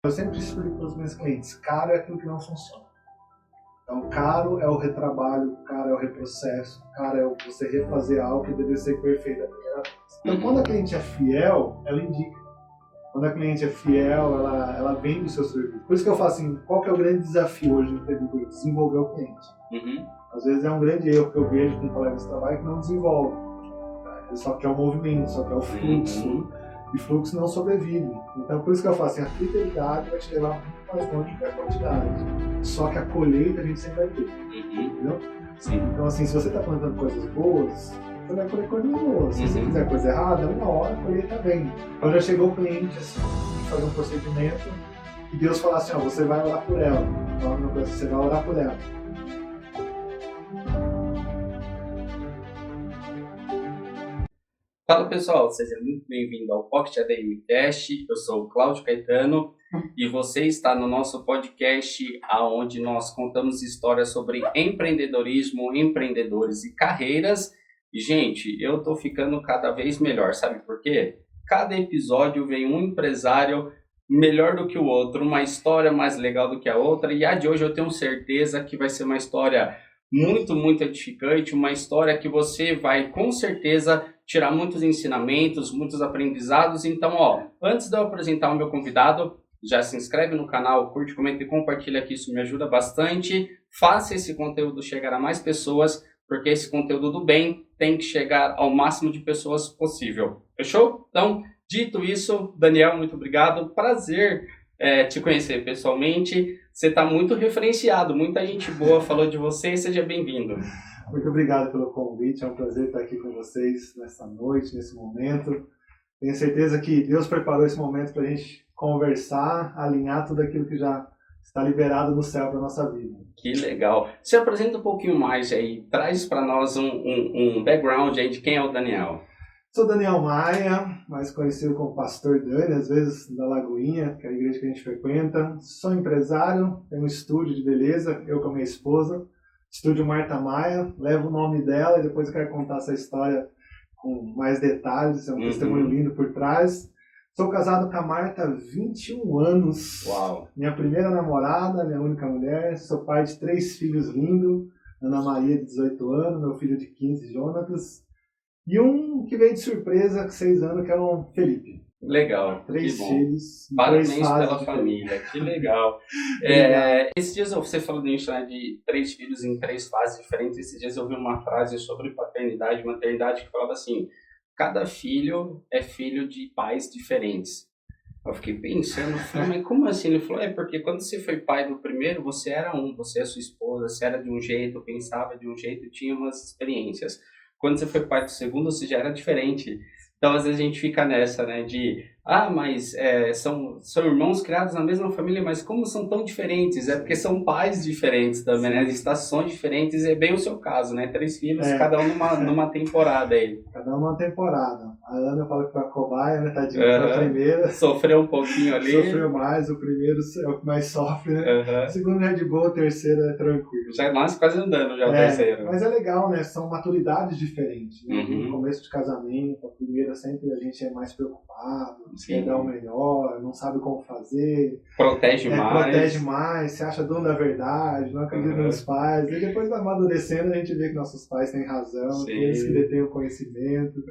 Eu sempre explico para os meus clientes, caro é aquilo que não funciona. Então, caro é o retrabalho, caro é o reprocesso, caro é você refazer algo que deve ser perfeito a primeira vez. Então, quando a cliente é fiel, ela indica. Quando a cliente é fiel, ela vende o seu serviço. Por isso que eu falo assim, qual que é o grande desafio hoje no empreendedor? Desenvolver o cliente. Às vezes é um grande erro que eu vejo com colegas de trabalho que não desenvolve. Ele só quer o movimento, só quer o fluxo. E fluxo não sobrevive. Então, por isso que eu falo assim, a fidelidade vai te levar muito mais longe que a quantidade. Só que a colheita a gente sempre vai ter. Entendeu? Sim. Então, assim, se você está plantando coisas boas, você vai colher coisas boas. Se você fizer coisa errada, uma hora a colheita vem. Quando já chegou o cliente, assim, fazer um procedimento, e Deus fala assim, ó, você vai orar por ela. Então, você vai orar por ela. Fala pessoal, seja muito bem-vindo ao Pocket ADM Cast. Eu sou o Cláudio Caetano e você está no nosso podcast onde nós contamos histórias sobre empreendedorismo, empreendedores e carreiras. E, gente, eu tô ficando cada vez melhor, sabe por quê? Cada episódio vem um empresário melhor do que o outro, uma história mais legal do que a outra, e a de hoje eu tenho certeza que vai ser uma história muito, muito edificante, uma história que você vai, com certeza, tirar muitos ensinamentos, muitos aprendizados. Então, antes de eu apresentar o meu convidado, já se inscreve no canal, curte, comenta e compartilha, que isso me ajuda bastante. Faça esse conteúdo chegar a mais pessoas, porque esse conteúdo do bem tem que chegar ao máximo de pessoas possível. Fechou? Então, dito isso, Daniel, muito obrigado. Prazer te conhecer pessoalmente. Você está muito referenciado, muita gente boa falou de você. Seja bem-vindo. Muito obrigado pelo convite, é um prazer estar aqui com vocês nessa noite, nesse momento. Tenho certeza que Deus preparou esse momento para a gente conversar, alinhar tudo aquilo que já está liberado no céu para a nossa vida. Que legal. Se apresenta um pouquinho mais aí, traz para nós um background aí de quem é o Daniel. Sou Daniel Maia, mais conhecido como Pastor Dani, às vezes da Lagoinha, que é a igreja que a gente frequenta. Sou empresário, tenho um estúdio de beleza, eu com a minha esposa. Estúdio Marta Maia, levo o nome dela e depois eu quero contar essa história com mais detalhes, é um testemunho lindo por trás. Sou casado com a Marta há 21 anos. Uau! Minha primeira namorada, minha única mulher. Sou pai de 3 filhos lindos. Ana Maria, de 18 anos, meu filho de 15, Jonatas. E um que veio de surpresa, com 6 anos, que é o Felipe. Legal, 3 filhos. Parabéns pela família, que legal. Esses dias você falou de 3 filhos em 3 fases diferentes. Esses dias eu vi uma frase sobre paternidade e maternidade que falava assim: cada filho é filho de pais diferentes. Eu fiquei pensando, mas como assim? Ele falou, porque quando você foi pai do primeiro, você era você e a sua esposa, você era de um jeito, pensava de um jeito, tinha umas experiências. Quando você foi pai do segundo, você já era diferente. Então, às vezes a gente fica nessa, né, mas são irmãos criados na mesma família, mas como são tão diferentes? É porque são pais diferentes também, né, estações diferentes, é bem o seu caso, né, 3 filhos, cada um numa temporada aí. Cada um numa temporada. A Ana fala que foi a cobaia, né, tadinha, foi a primeira. Sofreu um pouquinho ali. Sofreu mais, o primeiro é o que mais sofre, né? O segundo é de boa, o terceiro é tranquilo. Já nasce quase andando já o terceiro. Mas é legal, né? São maturidades diferentes. Né? No começo de casamento, a primeira sempre a gente é mais preocupado, quer dar o melhor, não sabe como fazer. Protege mais, se acha dono da verdade, não acredita nos pais. E depois vai amadurecendo, a gente vê que nossos pais têm razão, que eles que detêm o conhecimento.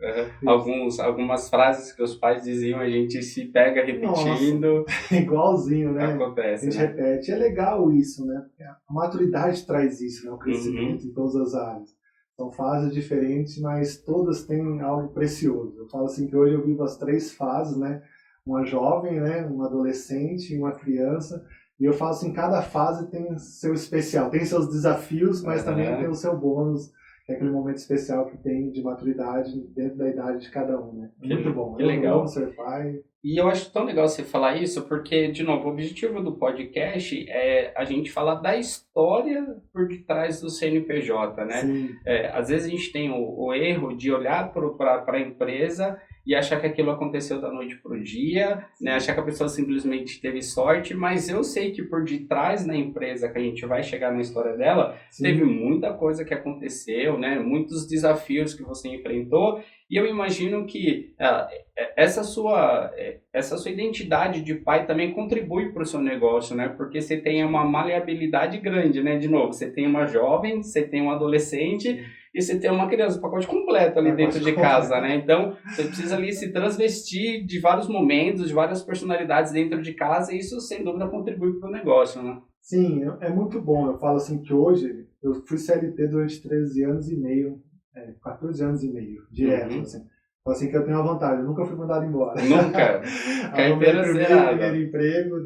Algumas frases que os pais diziam, a gente se pega repetindo. Nossa, igualzinho, né? Acontece, a gente repete. É legal isso, né? A maturidade traz isso, né? O crescimento em todas as áreas. São fases diferentes, mas todas têm algo precioso. Eu falo assim que hoje eu vivo as 3 fases, né? Uma jovem, né? Uma adolescente e uma criança. E eu falo assim, cada fase tem seu especial. Tem seus desafios, mas também tem o seu bônus, que é aquele momento especial que tem de maturidade dentro da idade de cada um, né? Muito bom. Que legal. Eu amo ser pai. E eu acho tão legal você falar isso, porque, de novo, o objetivo do podcast é a gente falar da história por detrás do CNPJ, né? Às vezes a gente tem o erro de olhar para a empresa e achar que aquilo aconteceu da noite pro dia, né? Achar que a pessoa simplesmente teve sorte, mas eu sei que por detrás da empresa que a gente vai chegar na história dela, Sim. teve muita coisa que aconteceu, né? Muitos desafios que você enfrentou, e eu imagino que essa sua identidade de pai também contribui para o seu negócio, né? Porque você tem uma maleabilidade grande, né? De novo, você tem uma jovem, você tem um adolescente e você tem uma criança, o pacote completo ali dentro de casa, né? Então, você precisa ali se transvestir de vários momentos, de várias personalidades dentro de casa, e isso, sem dúvida, contribui para o negócio, né? Sim, é muito bom. Eu falo assim que hoje, eu fui CLT durante 13 anos e meio, 14 anos e meio, direto, assim. Falo assim que eu tenho uma vantagem, eu nunca fui mandado embora. Nunca? Carteira primeiro emprego,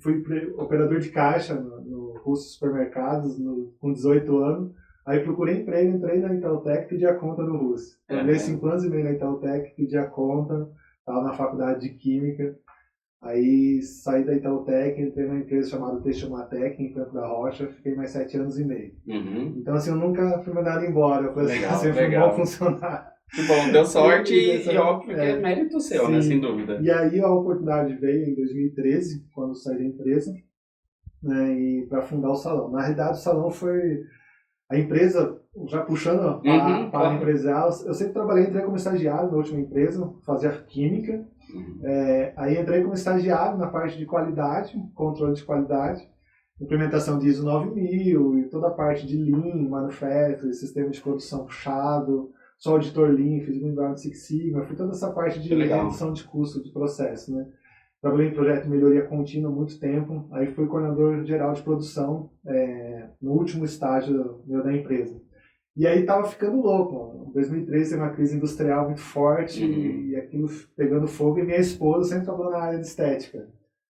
fui operador de caixa no Russo Supermercados com 18 anos. Aí procurei emprego, entrei na Itautec e pedi a conta no Russo. Trabalhei 5 anos e meio na Itautec, pedi a conta, estava na faculdade de Química. Aí saí da Itautec, entrei numa empresa chamada Textomatec, em Campo da Rocha, fiquei mais 7 anos e meio. Então assim, eu nunca fui mandado embora, eu falei assim, sempre fui um bom funcionário. Que bom, deu sorte e óbvio que é mérito seu, sim, né, sem dúvida. E aí a oportunidade veio em 2013, quando saí da empresa, né, e para fundar o salão. Na realidade o salão foi a empresa, já puxando para a empresarial, eu sempre trabalhei, entrei como estagiário na última empresa, fazia química. Aí entrei como estagiário na parte de qualidade, controle de qualidade, implementação de ISO 9000 e toda a parte de Lean, Manufacturing, sistema de produção puxado, sou auditor Lean, fiz Lean Six Sigma, fui toda essa parte de redução de custo de processo, né? Trabalhei em projeto de melhoria contínua há muito tempo, aí fui coordenador geral de produção no último estágio meu da empresa. E aí tava ficando louco. Em 2013 teve uma crise industrial muito forte e aquilo pegando fogo. E minha esposa sempre trabalhou na área de estética.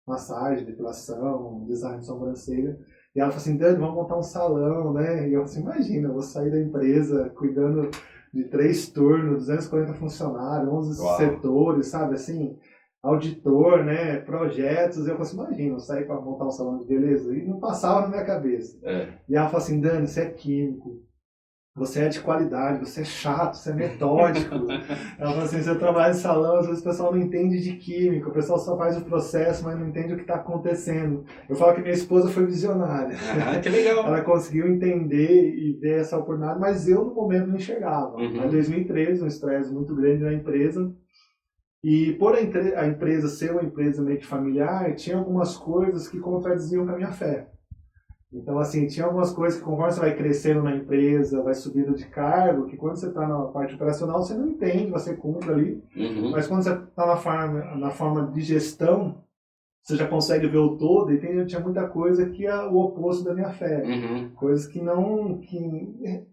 Massagem, depilação, design de sobrancelha. E ela falou assim, Dani, vamos montar um salão, né? E eu assim, imagina, eu vou sair da empresa cuidando de 3 turnos, 240 funcionários, 11 setores, sabe? Assim, auditor, né? Projetos. Eu falei assim, imagina, eu sair para montar um salão de beleza. E não passava na minha cabeça. E ela falou assim, Dani, você é químico. Você é de qualidade, você é chato, você é metódico. Ela falou assim, você trabalha em salão, às vezes o pessoal não entende de química, o pessoal só faz o processo, mas não entende o que está acontecendo. Eu falo que minha esposa foi visionária. Que legal. Ela conseguiu entender e ver essa oportunidade, mas eu no momento não enxergava. Em 2013, um estresse muito grande na empresa. E por a empresa ser uma empresa meio que familiar, tinha algumas coisas que contradiziam com a minha fé. Então, assim, tinha algumas coisas que conforme você vai crescendo na empresa, vai subindo de cargo, que quando você está na parte operacional, você não entende, você cumpre ali. Mas quando você está na forma de gestão, você já consegue ver o todo e tinha muita coisa que é o oposto da minha fé. Coisas que não...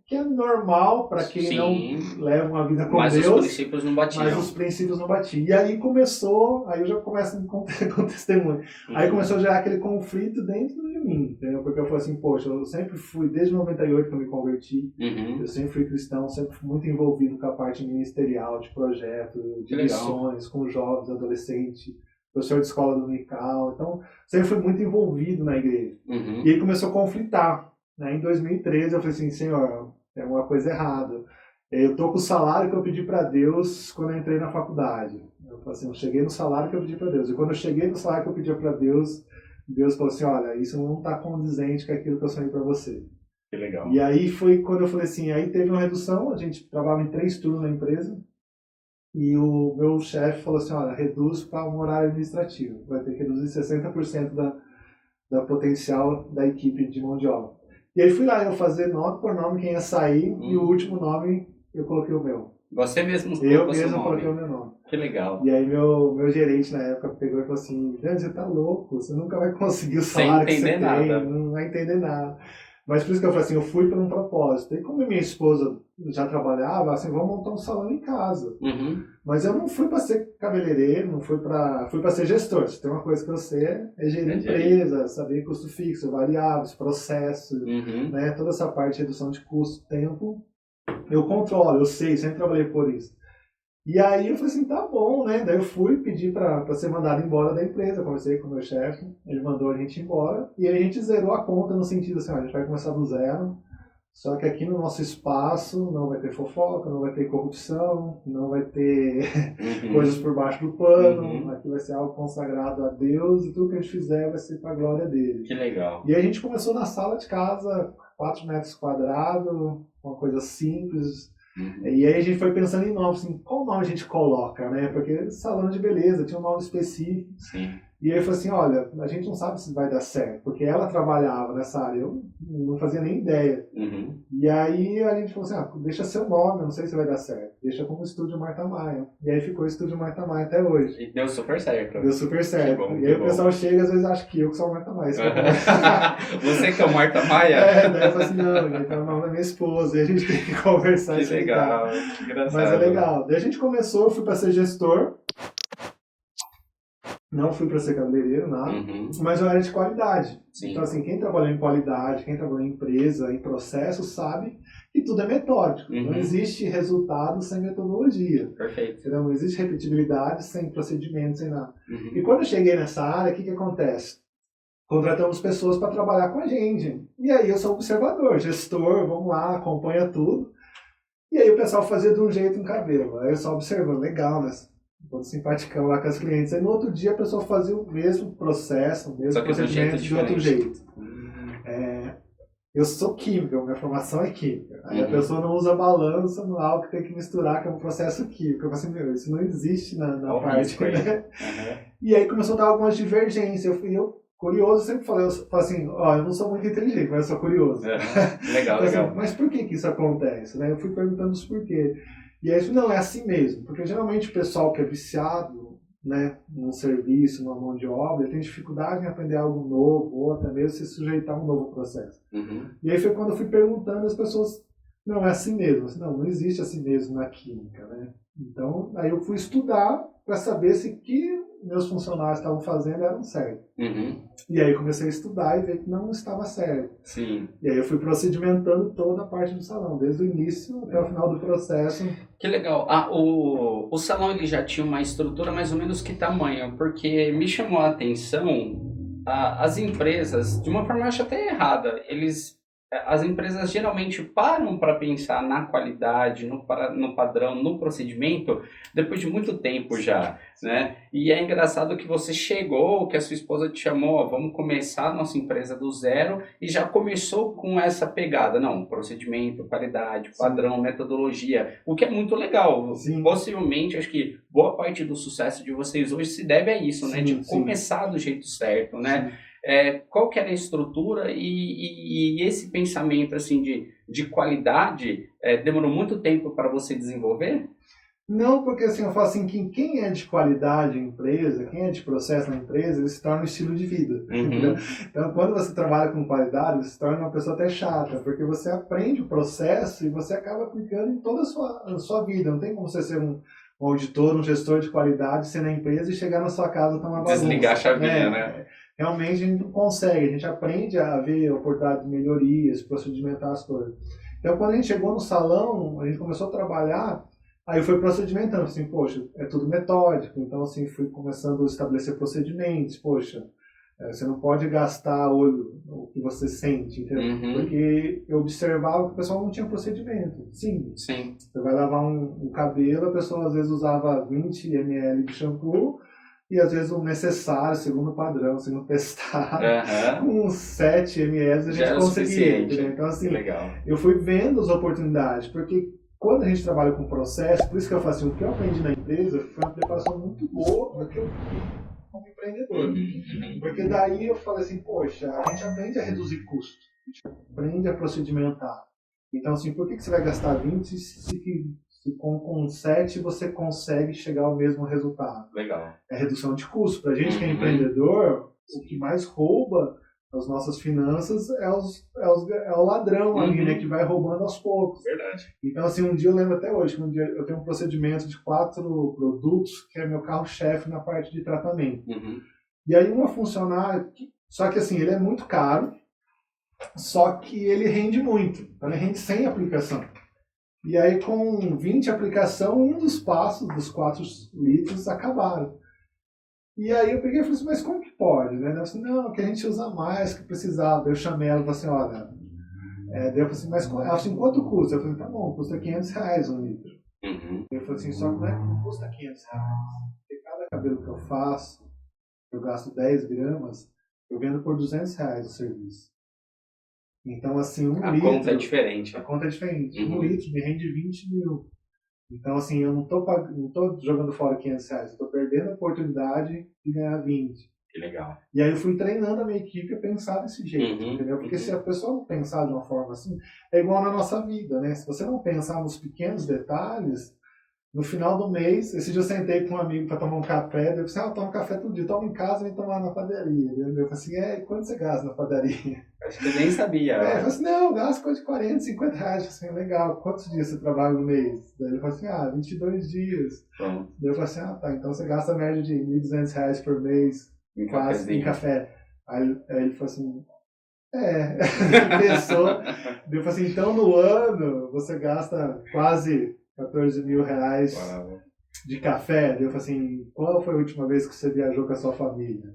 Que é normal para quem não leva uma vida com Deus. Mas os princípios não batiam. Mas os princípios não batiam. E aí começou... Aí eu já começo com testemunho. Aí começou a gerar aquele conflito dentro de mim. Entendeu? Porque eu falei assim, poxa, eu sempre fui... Desde 98 que eu me converti. Eu sempre fui cristão, sempre fui muito envolvido com a parte ministerial, de projeto, de missões, com jovens, adolescentes, professor de escola dominical, então sempre fui muito envolvido na igreja. E aí começou a conflitar. Né? Em 2013 eu falei assim, Senhor, tem alguma coisa errada. Eu tô com o salário que eu pedi para Deus quando eu entrei na faculdade. Eu falei assim, eu cheguei no salário que eu pedi para Deus. E quando eu cheguei no salário que eu pedi para Deus, Deus falou assim, olha, isso não está condizente com aquilo que eu sonhei para você. Que legal. E aí foi quando eu falei assim, aí teve uma redução, a gente trabalhava em 3 turnos na empresa, e o meu chefe falou assim, olha, reduz para um horário administrativo, vai ter que reduzir 60% da potencial da equipe de mão de obra. E aí fui lá, eu fazer nome por nome quem ia sair, e o último nome eu coloquei o meu. Você mesmo eu mesmo coloquei o meu nome. Que legal. E aí meu gerente na época pegou e falou assim, Dani, você tá louco, você nunca vai conseguir o salário que você nada. tem, não vai entender nada. Mas por isso que eu falei assim, eu fui por um propósito. E como minha esposa já trabalhava, assim, vamos montar um salão em casa. Mas eu não fui para ser cabeleireiro, não fui para ser gestor. Se tem uma coisa que eu sei é gerir empresa, saber custo fixo, variáveis, processo, né? Toda essa parte de redução de custo, tempo, eu controlo, eu sei, sempre trabalhei por isso. E aí eu falei assim, tá bom, né? Daí eu fui pedir para ser mandado embora da empresa, conversei com o meu chefe, ele mandou a gente embora, e aí a gente zerou a conta no sentido assim, ó, a gente vai começar do zero, Só que aqui no nosso espaço não vai ter fofoca, não vai ter corrupção, não vai ter coisas por baixo do pano. Aqui vai ser algo consagrado a Deus e tudo que a gente fizer vai ser para a glória dele. Que legal. E aí a gente começou na sala de casa, 4 metros quadrados, uma coisa simples. E aí a gente foi pensando em nomes, assim, qual nome a gente coloca, né? Porque salão de beleza tinha um nome específico. Sim. E aí eu falei assim, olha, a gente não sabe se vai dar certo, porque ela trabalhava nessa área, eu não fazia nem ideia. E aí a gente falou assim, deixa seu nome, eu não sei se vai dar certo, deixa como Estúdio Marta Maia. E aí ficou Estúdio Marta Maia até hoje. E deu super certo. Deu super certo. Bom, e aí o pessoal chega, às vezes acha que eu que sou a Marta Maia. Você que é o Marta Maia? Daí eu falo assim, não, ele tá no nome da minha esposa, e a gente tem que conversar. Que legal, que engraçado. Mas é legal. Daí a gente começou, eu fui para ser gestor. Não fui para ser cabeleireiro, nada, mas eu era de qualidade. Sim. Então, assim, quem trabalhou em qualidade, quem trabalhou em empresa, em processo, sabe que tudo é metódico. Não existe resultado sem metodologia. Perfeito. Não existe repetibilidade sem procedimento, sem nada. E quando eu cheguei nessa área, o que acontece? Contratamos pessoas para trabalhar com a gente. E aí eu sou observador, gestor, vamos lá, acompanha tudo. E aí o pessoal fazia de um jeito um cabelo. Aí eu só observando, legal, né? Todo simpaticão lá com as clientes. Aí no outro dia a pessoa fazia o mesmo processo, o mesmo procedimento de outro jeito. Eu sou químico, minha formação é química. Aí a pessoa não usa balança no algo que tem que misturar, que é um processo químico. Eu falei assim, isso não existe na parte. Né? E aí começou a dar algumas divergências. Eu curioso, sempre falei assim, eu não sou muito inteligente, mas eu sou curioso. Legal, assim, legal. Mas por que isso acontece? Né? Eu fui perguntando os porquê. E aí, não, é assim mesmo, porque geralmente o pessoal que é viciado, né, num serviço, numa mão de obra, ele tem dificuldade em aprender algo novo, ou até mesmo se sujeitar a um novo processo. E aí foi quando eu fui perguntando, as pessoas, não, é assim mesmo. Não existe assim mesmo na química, né? Então, aí eu fui estudar para saber se o que meus funcionários estavam fazendo era certo. E aí eu comecei a estudar e ver que não estava certo. Sim. E aí eu fui procedimentando toda a parte do salão, desde o início até o final do processo. Que legal. O salão ele já tinha uma estrutura mais ou menos que tamanho? Porque me chamou a atenção as empresas, de uma forma eu acho até errada, as empresas geralmente param para pensar na qualidade, no padrão, no procedimento, depois de muito tempo já, né? E é engraçado que você chegou, que a sua esposa te chamou, vamos começar a nossa empresa do zero, e já começou com essa pegada, não, procedimento, qualidade, padrão, metodologia, o que é muito legal. Sim. Possivelmente, acho que boa parte do sucesso de vocês hoje se deve a isso, né? De começar do jeito certo, né? Qual que era a estrutura e esse pensamento assim de qualidade demorou muito tempo para você desenvolver? Não, porque assim, eu falo assim, que quem é de qualidade em empresa, quem é de processo na empresa, ele se torna um estilo de vida. Então, quando você trabalha com qualidade, você se torna uma pessoa até chata, porque você aprende o processo e você acaba aplicando em toda a sua vida. Não tem como você ser um auditor, um gestor de qualidade, ser na empresa e chegar na sua casa e tomar bagunça. Desligar a chavinha, né? Realmente a gente não consegue, a gente aprende a ver oportunidade de melhorias, procedimentar as coisas. Então, quando a gente chegou no salão, a gente começou a trabalhar, aí foi procedimentando, assim, poxa, é tudo metódico, então, assim, fui começando a estabelecer procedimentos, poxa, você não pode gastar olho no que você sente, entendeu? Porque eu observava que o pessoal não tinha procedimento, sim. Você vai lavar um cabelo, a pessoa às vezes usava 20 ml de shampoo, e às vezes o necessário, segundo o padrão, segundo testado, com 7 ml a gente conseguia. Então, assim, legal. Eu fui vendo as oportunidades, porque quando a gente trabalha com processo, por isso que eu falo assim, o que eu aprendi na empresa foi uma preparação muito boa do que eu vi como empreendedor. Porque daí eu falei assim, poxa, a gente aprende a reduzir custos, a gente aprende a procedimentar. Então, assim, por que você vai gastar 20 se com 7 você consegue chegar ao mesmo resultado? Legal. É redução de custo. Para a gente que é empreendedor, o que mais rouba as nossas finanças é o ladrão ali, né, que vai roubando aos poucos. Verdade. Então, assim, um dia eu lembro até hoje, que um dia eu tenho um procedimento de 4 produtos, que é meu carro-chefe na parte de tratamento. E aí uma funcionária, só que assim, ele é muito caro, só que ele rende muito. Então ele rende 100 aplicação. E aí, com 20 aplicações, um dos passos dos 4 litros acabaram. E aí eu peguei e falei assim, mas como que pode? Né? Ela falou assim, não, que a gente usa mais, que precisava. Eu chamei ela e falei assim, olha, Daí eu falei assim, mas assim, quanto custa? Eu falei, tá bom, custa R$500 um litro. Eu falei assim, só que não custa R$500. Porque cada cabelo que eu faço, eu gasto 10 gramas, eu vendo por R$200 o serviço. Então, assim, a conta é diferente. A conta é diferente. Um litro me rende 20 mil. Então, assim, eu não tô jogando fora R$500, eu tô perdendo a oportunidade de ganhar 20. Que legal. E aí eu fui treinando a minha equipe a pensar desse jeito, entendeu? Porque se a pessoa não pensar de uma forma assim, é igual na nossa vida, né? Se você não pensar nos pequenos detalhes, no final do mês, esse dia eu sentei com um amigo para tomar um café, eu falei assim, eu tomo café todo dia, tomo em casa e vem tomar na padaria. Eu falei assim, quanto você gasta na padaria? Acho que eu nem sabia. Eu falei assim, não, eu gasto coisa de R$40, R$50. Assim, legal, quantos dias você trabalha no mês? Daí ele falou assim, 22 dias. Daí eu falei assim, tá, então você gasta a média de R$1.200 por mês em café. Aí ele falou assim, pensou. Eu falei assim, então no ano você gasta quase R$14 mil de café. Eu falei assim, qual foi a última vez que você viajou com a sua família?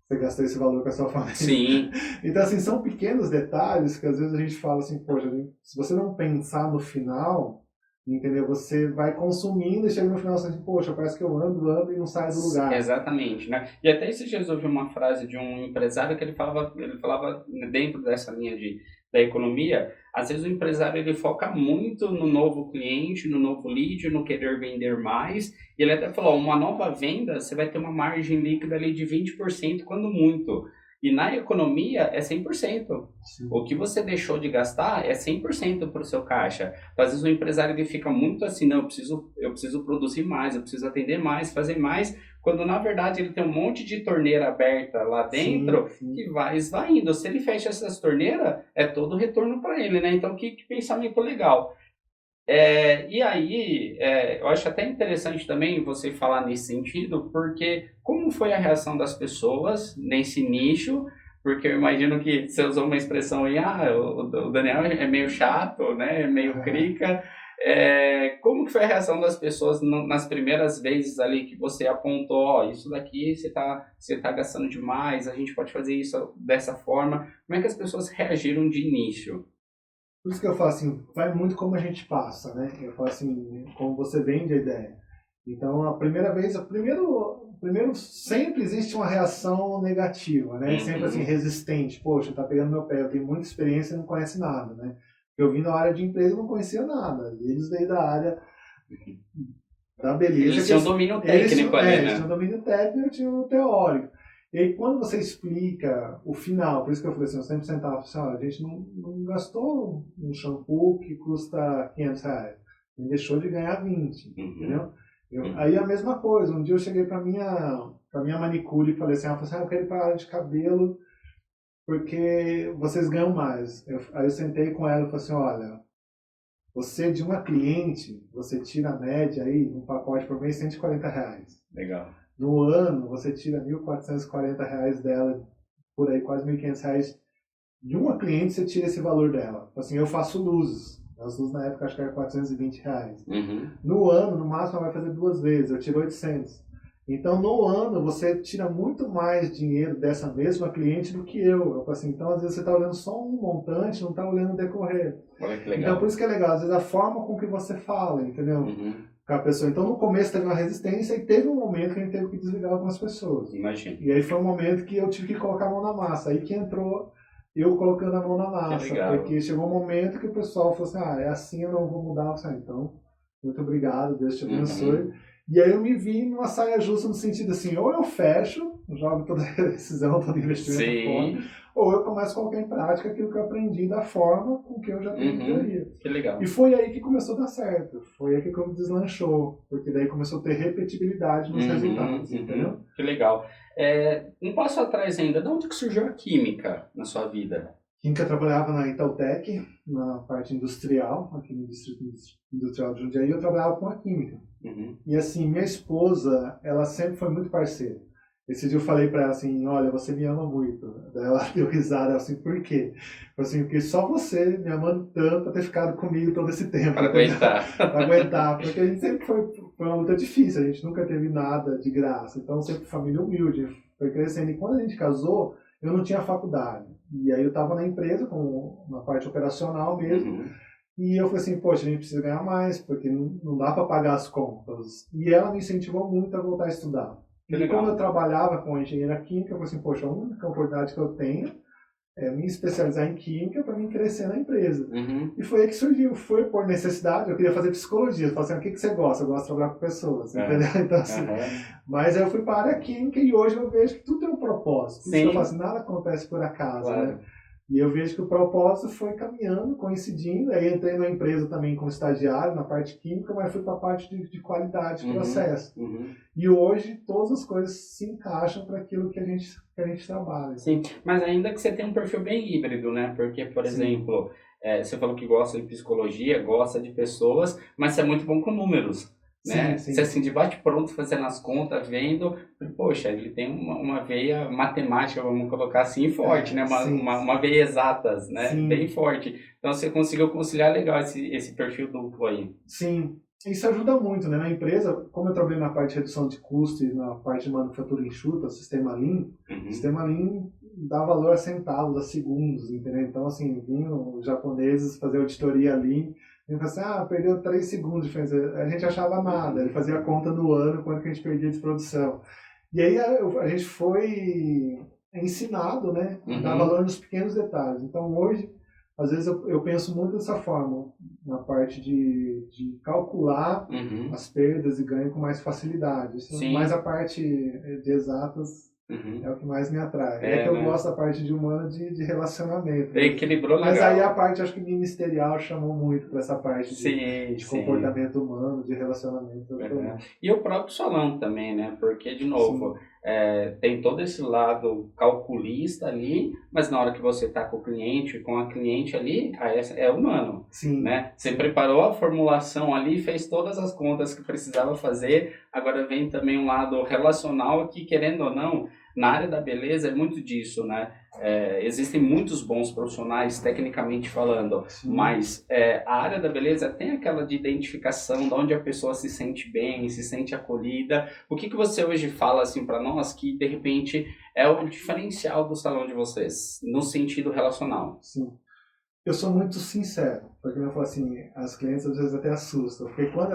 Você gastou esse valor com a sua família. Sim. Então, assim, são pequenos detalhes que às vezes a gente fala assim, poxa, se você não pensar no final, entendeu? Você vai consumindo e chega no final assim, poxa, parece que eu ando e não saio do lugar. Exatamente, né? E até esses dias eu ouvi uma frase de um empresário que ele falava dentro dessa linha da economia, às vezes o empresário ele foca muito no novo cliente, no novo lead, no querer vender mais, e ele até falou, uma nova venda, você vai ter uma margem líquida ali de 20% quando muito. E na economia é 100%. Sim. O que você deixou de gastar é 100% para o seu caixa. Então, às vezes o empresário ele fica muito assim, não, eu preciso produzir mais, eu preciso atender mais, fazer mais, quando na verdade ele tem um monte de torneira aberta lá dentro que vai esvaindo. Se ele fecha essas torneiras, é todo retorno para ele, né? Então, que pensamento legal. E aí, eu acho até interessante também você falar nesse sentido, porque como foi a reação das pessoas nesse nicho? Porque eu imagino que você usou uma expressão aí, o Daniel é meio chato, né? É meio crica. Como que foi a reação das pessoas nas primeiras vezes ali que você apontou, isso daqui você tá gastando demais, a gente pode fazer isso dessa forma. Como é que as pessoas reagiram de início? Por isso que eu falo assim, vai muito como a gente passa, né? Eu falo assim, como você vende a ideia. Então, a primeira vez, primeiro sempre existe uma reação negativa, né? Sempre assim, resistente. Poxa, tá pegando meu pé, eu tenho muita experiência e não conhece nada, né? Eu vim da área de empresa e não conhecia nada. E eles veio da área da beleza. Eles tinham domínio técnico ali, né? Eles tinham domínio técnico e eu tinha o teórico. E aí, quando você explica o final, por isso que eu falei assim, eu sempre sentava assim, a gente não gastou um shampoo que custa R$500. A gente deixou de ganhar 20, entendeu? Aí a mesma coisa, um dia eu cheguei pra minha manicure e falei assim, eu quero ir pra área de cabelo porque vocês ganham mais. Aí eu sentei com ela e falei assim, olha, você de uma cliente, você tira a média aí, um pacote por mês, R$140. Legal. No ano, você tira R$1.440 dela, por aí, quase R$1.500. De uma cliente, você tira esse valor dela. Assim, eu faço luzes. As luzes na época acho que era R$420. No ano, no máximo, ela vai fazer 2 vezes. Eu tiro 800. Então, no ano, você tira muito mais dinheiro dessa mesma cliente do que eu. Assim, então, às vezes, você está olhando só um montante, não está olhando o decorrer. Olha que legal. Então, por isso que é legal. Às vezes, a forma com que você fala, entendeu? Com a pessoa. Então, no começo teve uma resistência e teve um momento que a gente teve que desligar algumas pessoas. Imagina. E aí foi um momento que eu tive que colocar a mão na massa. Aí que entrou eu colocando a mão na massa. Porque chegou um momento que o pessoal falou assim, é assim, eu não vou mudar. Eu falei, então, muito obrigado, Deus te abençoe. E aí eu me vi numa saia justa no sentido assim, ou eu fecho, jogo toda a decisão, todo investimento fora, ou eu começo a colocar em prática aquilo que eu aprendi da forma com que eu já tenho teoria. Que legal. E foi aí que começou a dar certo. Foi aí que eu deslanchou. Porque daí começou a ter repetibilidade nos resultados, entendeu? Que legal. Um passo atrás ainda, de onde que surgiu a química na sua vida? Química, trabalhava na Itautec, na parte industrial, aqui no Distrito Industrial de Jundiaí, eu trabalhava com a química. E assim, minha esposa, ela sempre foi muito parceira. Esse dia eu falei pra ela assim, olha, você me ama muito. Daí ela deu risada, assim, por quê? Assim, porque só você me amando tanto pra ter ficado comigo todo esse tempo. Para aguentar. Para aguentar, porque a gente sempre foi uma luta difícil, a gente nunca teve nada de graça. Então, sempre família humilde, foi crescendo. E quando a gente casou, eu não tinha faculdade. E aí eu estava na empresa, na parte operacional mesmo, e eu falei assim, poxa, a gente precisa ganhar mais, porque não dá para pagar as contas. E ela me incentivou muito a voltar a estudar. E como eu trabalhava com engenharia química, eu falei assim, poxa, a única oportunidade que eu tenho é me especializar em química para mim crescer na empresa. E foi aí que surgiu, foi por necessidade, eu queria fazer psicologia. Eu falei assim, o que você gosta? Eu gosto de trabalhar com pessoas, entendeu? Então, assim, mas aí eu fui para a área química e hoje eu vejo que tudo tem um propósito. Por isso que eu falo assim, nada acontece por acaso, né? E eu vejo que o propósito foi caminhando, coincidindo. Aí entrei na empresa também como estagiário, na parte química, mas fui para a parte de qualidade de processo. E hoje todas as coisas se encaixam para aquilo que a gente trabalha. Sim, mas ainda que você tenha um perfil bem híbrido, né? Porque, por exemplo, você falou que gosta de psicologia, gosta de pessoas, mas você é muito bom com números. Né? Sim. Você assim, de bate-pronto fazendo as contas, vendo, poxa, ele tem uma veia matemática, vamos colocar assim, forte, né? Uma veia exatas, né? Sim. Bem forte. Então você conseguiu conciliar legal esse perfil duplo aí. Sim, isso ajuda muito, né? Na empresa, como eu trabalhei na parte de redução de custo e na parte de manufatura enxuta, sistema Lean, sistema Lean dá valor a centavos, a segundos, entendeu? Então, assim, vinham os japoneses fazer auditoria Lean, ele falou assim, perdeu 3 segundos de diferença. A gente achava nada, ele fazia a conta no ano, quanto que a gente perdia de produção. E aí a gente foi ensinado, né, a dar valor nos pequenos detalhes. Então hoje, às vezes eu penso muito dessa forma, na parte de calcular as perdas e ganhos com mais facilidade. Mais a parte de exatas é o que mais me atrai. É que eu gosto da parte de humana de relacionamento. Equilibrou legal. Mas aí a parte, acho que ministerial chamou muito para essa parte de comportamento humano, de relacionamento. E o próprio salão também, né? Porque, de novo, tem todo esse lado calculista ali, mas na hora que você está com o cliente, com a cliente ali, aí é humano. Sim. Né? Você preparou a formulação ali, fez todas as contas que precisava fazer, agora vem também um lado relacional que, querendo ou não, na área da beleza é muito disso, né? Existem muitos bons profissionais, tecnicamente falando, mas a área da beleza tem aquela de identificação, de onde a pessoa se sente bem, se sente acolhida. O que você hoje fala assim para nós que, de repente, é o diferencial do salão de vocês, no sentido relacional? Sim. Eu sou muito sincero, porque eu falo assim, as clientes às vezes até assustam, porque quando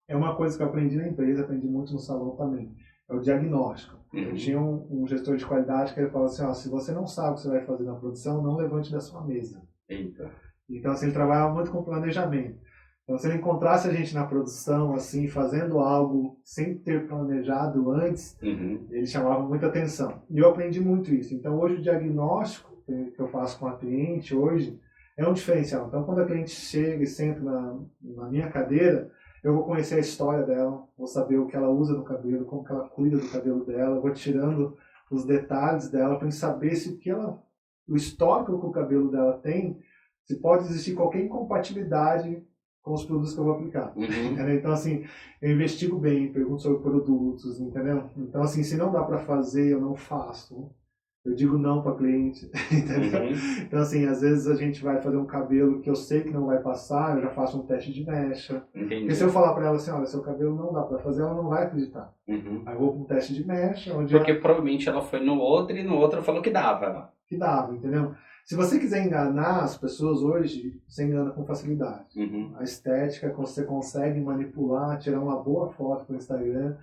é uma coisa que eu aprendi na empresa, aprendi muito no salão também, é o diagnóstico. Eu tinha um gestor de qualidade que ele falava assim, se você não sabe o que você vai fazer na produção, não levante da sua mesa. Eita. Então, assim, ele trabalhava muito com planejamento. Então, se ele encontrasse a gente na produção, assim, fazendo algo sem ter planejado antes, ele chamava muita atenção. E eu aprendi muito isso. Então, hoje o diagnóstico que eu faço com a cliente, hoje, é um diferencial. Então, quando a cliente chega e senta na minha cadeira, eu vou conhecer a história dela, vou saber o que ela usa no cabelo, como que ela cuida do cabelo dela, vou tirando os detalhes dela para saber se o histórico que o cabelo dela tem, se pode existir qualquer incompatibilidade com os produtos que eu vou aplicar. Então, assim, eu investigo bem, pergunto sobre produtos, entendeu? Então, assim, se não dá para fazer, eu não faço. Eu digo não para cliente, entendeu? Então, assim, às vezes a gente vai fazer um cabelo que eu sei que não vai passar, eu já faço um teste de mecha. Porque se eu falar para ela assim, olha, seu cabelo não dá para fazer, ela não vai acreditar. Aí eu vou para um teste de mecha. Porque provavelmente ela foi no outro e no outro falou que dava. Que dava, entendeu? Se você quiser enganar as pessoas hoje, você engana com facilidade. A estética, você consegue manipular, tirar uma boa foto para o Instagram.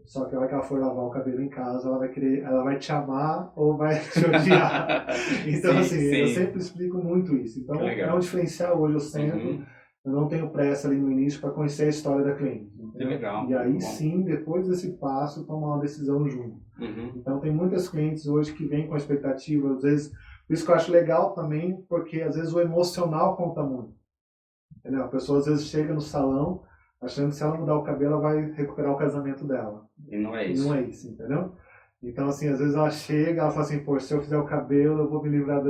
Só que a hora que ela for lavar o cabelo em casa, ela vai te amar ou vai te odiar. Então, eu sempre explico muito isso. Então, é um diferencial hoje, eu sempre, eu não tenho pressa ali no início para conhecer a história da cliente. Que legal. E aí sim, depois desse passo, tomar uma decisão junto. Então, tem muitas clientes hoje que vêm com a expectativa, às vezes, por isso que eu acho legal também, porque às vezes o emocional conta muito. Entendeu? A pessoa às vezes chega no salão, achando que se ela mudar o cabelo, ela vai recuperar o casamento dela. E não é isso. E não é isso, entendeu? Então, assim, às vezes ela chega, ela fala assim, pô, se eu fizer o cabelo, eu vou me livrar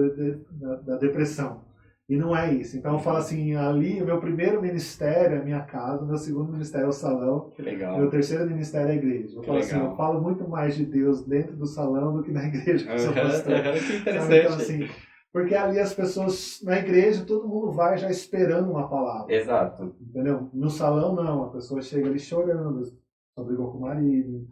da depressão. E não é isso. Então, eu falo assim, ali, o meu primeiro ministério é a minha casa, o meu segundo ministério é o salão, que legal. Meu terceiro ministério é a igreja. Eu falo assim, eu falo muito mais de Deus dentro do salão do que na igreja, que eu sou pastor. Que interessante. Então, assim, porque ali as pessoas, na igreja, todo mundo vai já esperando uma palavra. Exato. Entendeu? No salão, não. A pessoa chega ali chorando, só brigou com o marido,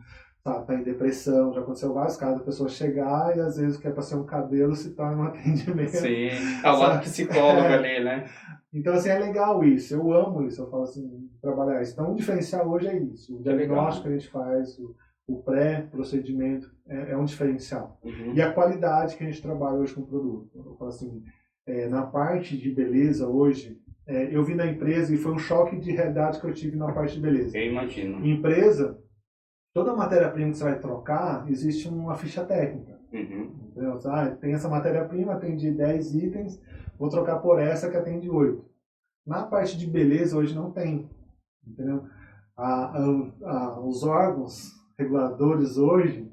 sabe, tá em depressão, já aconteceu vários casos, a pessoa chegar e às vezes quer para ser um cabelo se torna um atendimento. Sim, ao lado do psicólogo ali, né? Então, assim, é legal isso, eu amo isso, eu falo assim, trabalhar isso. Então, o diferencial hoje é isso, o diagnóstico que a gente faz, o pré-procedimento é um diferencial. Uhum. E a qualidade que a gente trabalha hoje com o produto. Eu falo assim, na parte de beleza hoje, eu vi na empresa e foi um choque de realidade que eu tive na parte de beleza. Eu imagino. Empresa, toda matéria-prima que você vai trocar, existe uma ficha técnica. Uhum. Entendeu? Tem essa matéria-prima, tem de 10 itens, vou trocar por essa que atende 8. Na parte de beleza hoje não tem. Entendeu? Os órgãos reguladores hoje,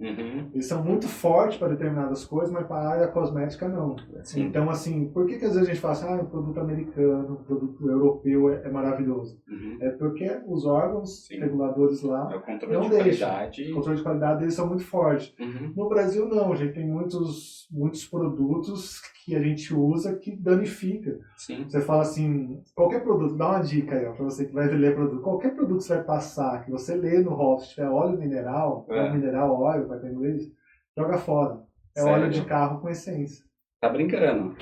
eles são muito fortes para determinadas coisas, mas para a área cosmética não. Sim. Então, assim, por que às vezes a gente fala assim, o produto americano, o produto europeu é maravilhoso? É porque os órgãos reguladores lá o controle não de deixam. qualidade. O controle de qualidade deles são muito fortes. No Brasil não, a gente tem muitos produtos que a gente usa que danifica. Sim. Você fala assim, qualquer produto, dá uma dica aí, para você que vai ler produto, qualquer produto que você vai passar, que você lê no rótulo, se tiver óleo mineral, óleo, vai ter inglês, joga fora. Sério? Óleo de carro com essência. Tá brincando?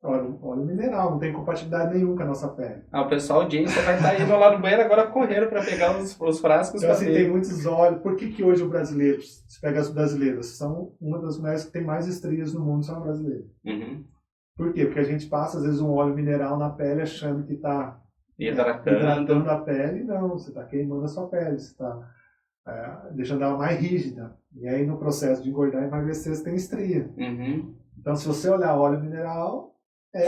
Óleo mineral, não tem compatibilidade nenhuma com a nossa pele. O pessoal audiência vai estar indo lá no banheiro agora correndo para pegar os frascos. Então, assim, tem muitos óleos. Por que hoje o brasileiro, se pega as brasileiras, são uma das mulheres que tem mais estrias no mundo, são brasileiras. Por quê? Porque a gente passa, às vezes, um óleo mineral na pele achando que está hidratando a pele. Não, você está queimando a sua pele, você está deixando ela mais rígida. E aí, no processo de engordar e emagrecer, você tem estria. Então, se você olhar óleo mineral,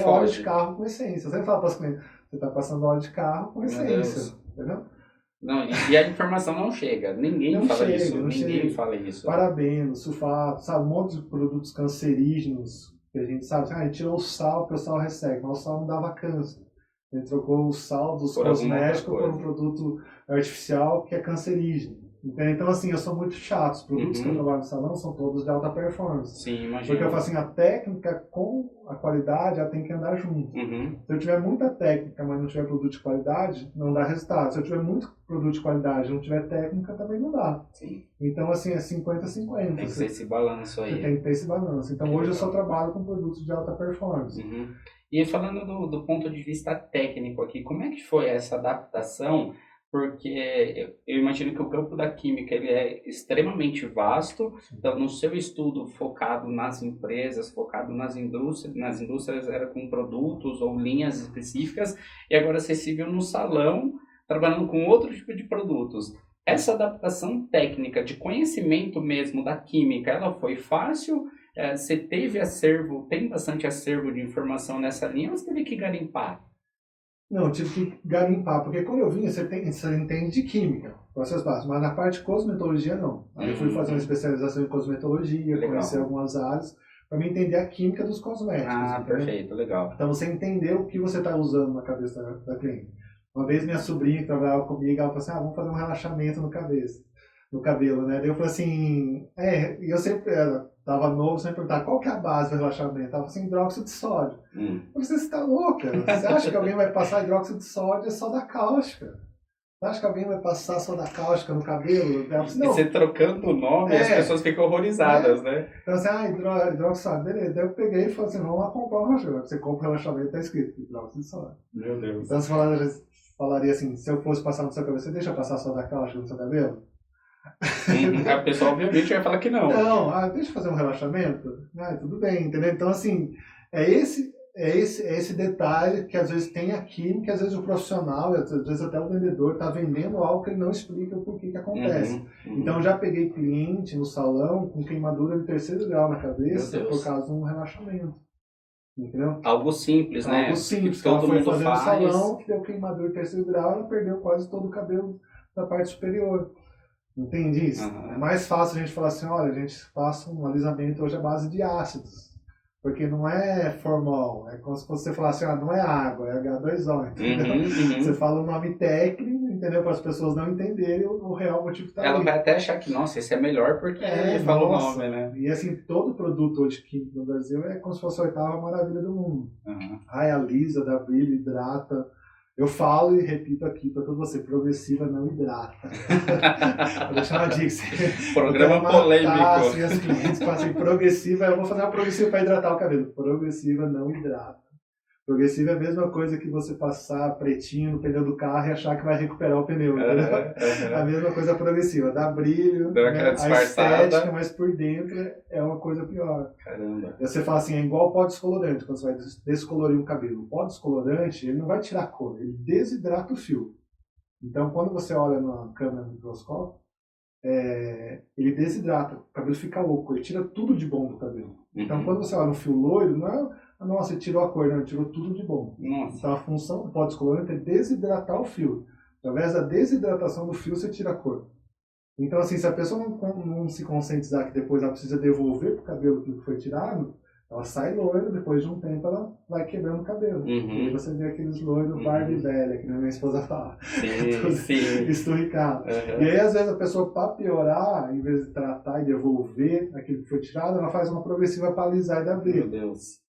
óleo de carro com essência. Você fala para os clientes, você está passando óleo de carro com essência. Entendeu? Não, e a informação não chega. Ninguém fala isso. Parabenos, sulfato, sabe? Um monte de produtos cancerígenos que a gente sabe. A gente tirou o sal porque o sal resseca, mas o sal não dava câncer. A gente trocou o sal dos cosméticos por um produto artificial que é cancerígeno. Então, assim, eu sou muito chato. Os produtos que eu trabalho no salão são todos de alta performance. Sim, imagino. Porque eu falo assim, a técnica com a qualidade, ela tem que andar junto. Se eu tiver muita técnica, mas não tiver produto de qualidade, não dá resultado. Se eu tiver muito produto de qualidade e não tiver técnica, também não dá. Sim. Então, assim, é 50-50. Tem que ter esse balanço aí. Você tem que ter esse balanço. Então, hoje eu só trabalho com produtos de alta performance. E falando do ponto de vista técnico aqui, como é que foi essa adaptação? Porque eu imagino que o campo da química ele é extremamente vasto. Então, no seu estudo focado nas empresas, focado nas indústrias era com produtos ou linhas específicas, e agora você se viu no salão trabalhando com outro tipo de produtos. Essa adaptação técnica de conhecimento mesmo da química, ela foi fácil? Você tem bastante acervo de informação nessa linha ou você teve que garimpar? Não, eu tive que garimpar, porque quando eu vim, você entende de química, processos básicos, mas na parte de cosmetologia não. Aí eu fui fazer uma especialização em cosmetologia, conhecer algumas áreas, para me entender a química dos cosméticos. Perfeito, legal. Então você entender o que você está usando na cabeça da cliente. Uma vez minha sobrinha que trabalhava comigo, ela falou assim, vamos fazer um relaxamento no cabelo, né? Daí eu falei assim, e eu sempre tava novo, sempre perguntava qual que é a base do relaxamento. Ela falou assim, hidróxido de sódio. Eu falei, você está louca? Você acha que alguém vai passar hidróxido de sódio? É soda cáustica. Você acha que alguém vai passar soda cáustica no cabelo? Ela falou assim, não. E você trocando o nome, as pessoas ficam horrorizadas, né? Então assim, hidróxido de sódio, beleza. Daí eu peguei e falei assim, vamos lá comprar um relaxamento. Você compra o relaxamento, tá escrito hidróxido de sódio. Meu Deus. Então você falaria assim, se eu fosse passar no seu cabelo, você deixa passar soda cáustica no seu cabelo? A pessoa obviamente vai falar que não. Não, deixa eu fazer um relaxamento. Tudo bem, entendeu? Então, assim, é esse detalhe que às vezes tem a química, que às vezes o profissional, às vezes até o vendedor está vendendo algo que ele não explica o porquê que acontece. Então, eu já peguei cliente no salão com queimadura de 3º grau na cabeça por causa de um relaxamento. Entendeu? Algo simples, né? Algo simples. Que todo ela foi mundo fazer no faz. salão, que deu queimadura de 3º grau, ela perdeu quase todo o cabelo da parte superior. Entende isso? É mais fácil a gente falar assim, olha, a gente passa um alisamento hoje à base de ácidos. Porque não é formol, é como se você falasse, não é água, é H2O, entendeu? Você fala o nome técnico, entendeu? Para as pessoas não entenderem o real motivo que está ali. Ela vai até achar que, nossa, esse é melhor porque ele fala o nome, né? E assim, todo produto hoje químico no Brasil é como se fosse a 8ª maravilha do mundo. Alisa, dá brilho, hidrata. Eu falo e repito aqui para todo você, progressiva não hidrata. Vou deixar uma dica. Programa polêmico. Assim, as clientes falam assim, progressiva, eu vou fazer uma progressiva para hidratar o cabelo. Progressiva não hidrata. Progressiva é a mesma coisa que você passar pretinho no pneu do carro e achar que vai recuperar o pneu. A mesma coisa progressiva, dá brilho, né? A estética, mas por dentro é uma coisa pior. Caramba. Você fala assim, é igual pó descolorante, quando você vai descolorir um cabelo. O pó descolorante, ele não vai tirar a cor, ele desidrata o fio. Então, quando você olha na câmera do microscópio, ele desidrata, o cabelo fica oco, ele tira tudo de bom do cabelo. Então, quando você olha um fio loiro, não é, nossa, ele tirou a cor, não, ele tirou tudo de bom. Nossa. Então, a função do pó descolorante é desidratar o fio. Através da desidratação do fio, você tira a cor. Então, assim, se a pessoa não se conscientizar que depois ela precisa devolver pro cabelo que foi tirado, ela sai loira, depois de um tempo ela vai quebrando o cabelo. E aí você vê aqueles loiros Barbie velha, que a minha esposa fala. Sim. Esturricado. E aí, às vezes, a pessoa, para piorar, em vez de tratar e devolver aquilo que foi tirado, ela faz uma progressiva para alisar e dar brilho. Meu Deus.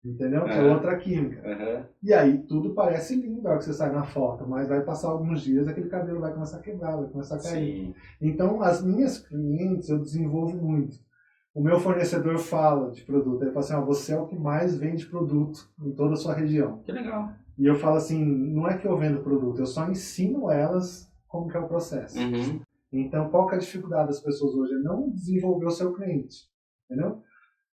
Entendeu? Que é outra química. E aí tudo parece lindo na hora que você sai na foto, mas vai passar alguns dias, aquele cabelo vai começar a quebrar, vai começar a cair. Sim. Então, as minhas clientes eu desenvolvo muito. O meu fornecedor fala de produto, ele fala assim, você é o que mais vende produto em toda a sua região. Que legal. E eu falo assim, não é que eu vendo produto, eu só ensino elas como que é o processo. Então, qual que é a dificuldade das pessoas hoje? É não desenvolver o seu cliente, entendeu?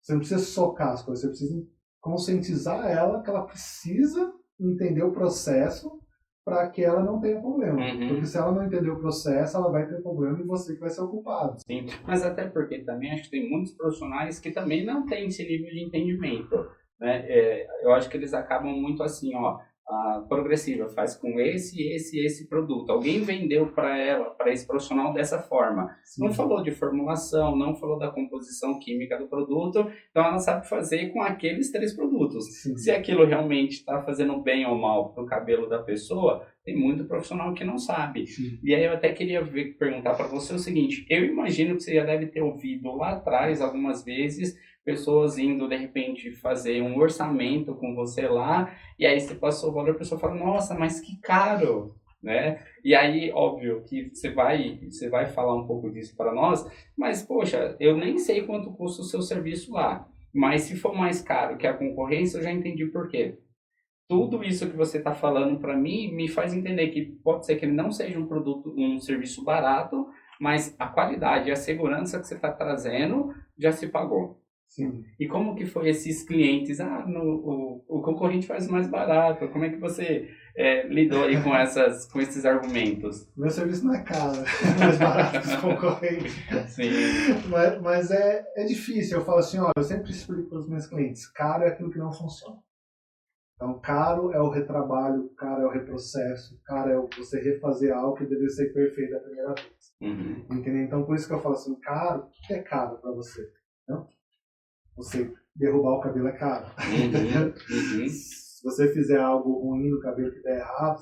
Você não precisa socar as coisas, você precisa conscientizar ela que ela precisa entender o processo para que ela não tenha problema. Porque se ela não entender o processo, ela vai ter problema e você que vai ser o culpado. Sim, mas até porque também acho que tem muitos profissionais que também não têm esse nível de entendimento, né? Eu acho que eles acabam muito assim, a progressiva faz com esse produto. Alguém vendeu para ela, para esse profissional dessa forma. Sim. Não falou de formulação, não falou da composição química do produto, então ela sabe fazer com aqueles 3 produtos. Sim. Se aquilo realmente está fazendo bem ou mal para o cabelo da pessoa, tem muito profissional que não sabe. Sim. E aí eu até queria perguntar para você o seguinte, eu imagino que você já deve ter ouvido lá atrás, algumas vezes, pessoas indo, de repente, fazer um orçamento com você lá, e aí você passou o valor, a pessoa fala, nossa, mas que caro, né? E aí, óbvio, que você vai falar um pouco disso para nós, mas, poxa, eu nem sei quanto custa o seu serviço lá, mas se for mais caro que a concorrência, eu já entendi por quê. Tudo isso que você está falando para mim me faz entender que pode ser que ele não seja um serviço barato, mas a qualidade e a segurança que você está trazendo já se pagou. Sim. E como que foi esses clientes? O concorrente faz mais barato. Como é que você lidou aí com esses argumentos? Meu serviço não é caro, é mais barato que os concorrentes. Sim. Mas é difícil. Eu falo assim, eu sempre explico para os meus clientes, caro é aquilo que não funciona. Então, caro é o retrabalho, caro é o reprocesso, caro é você refazer algo que deveria ser perfeito da primeira vez. Entendeu? Então, por isso que eu falo assim, caro, o que é caro para você? Não? Você derrubar o cabelo é caro. Se você fizer algo ruim no cabelo que der errado,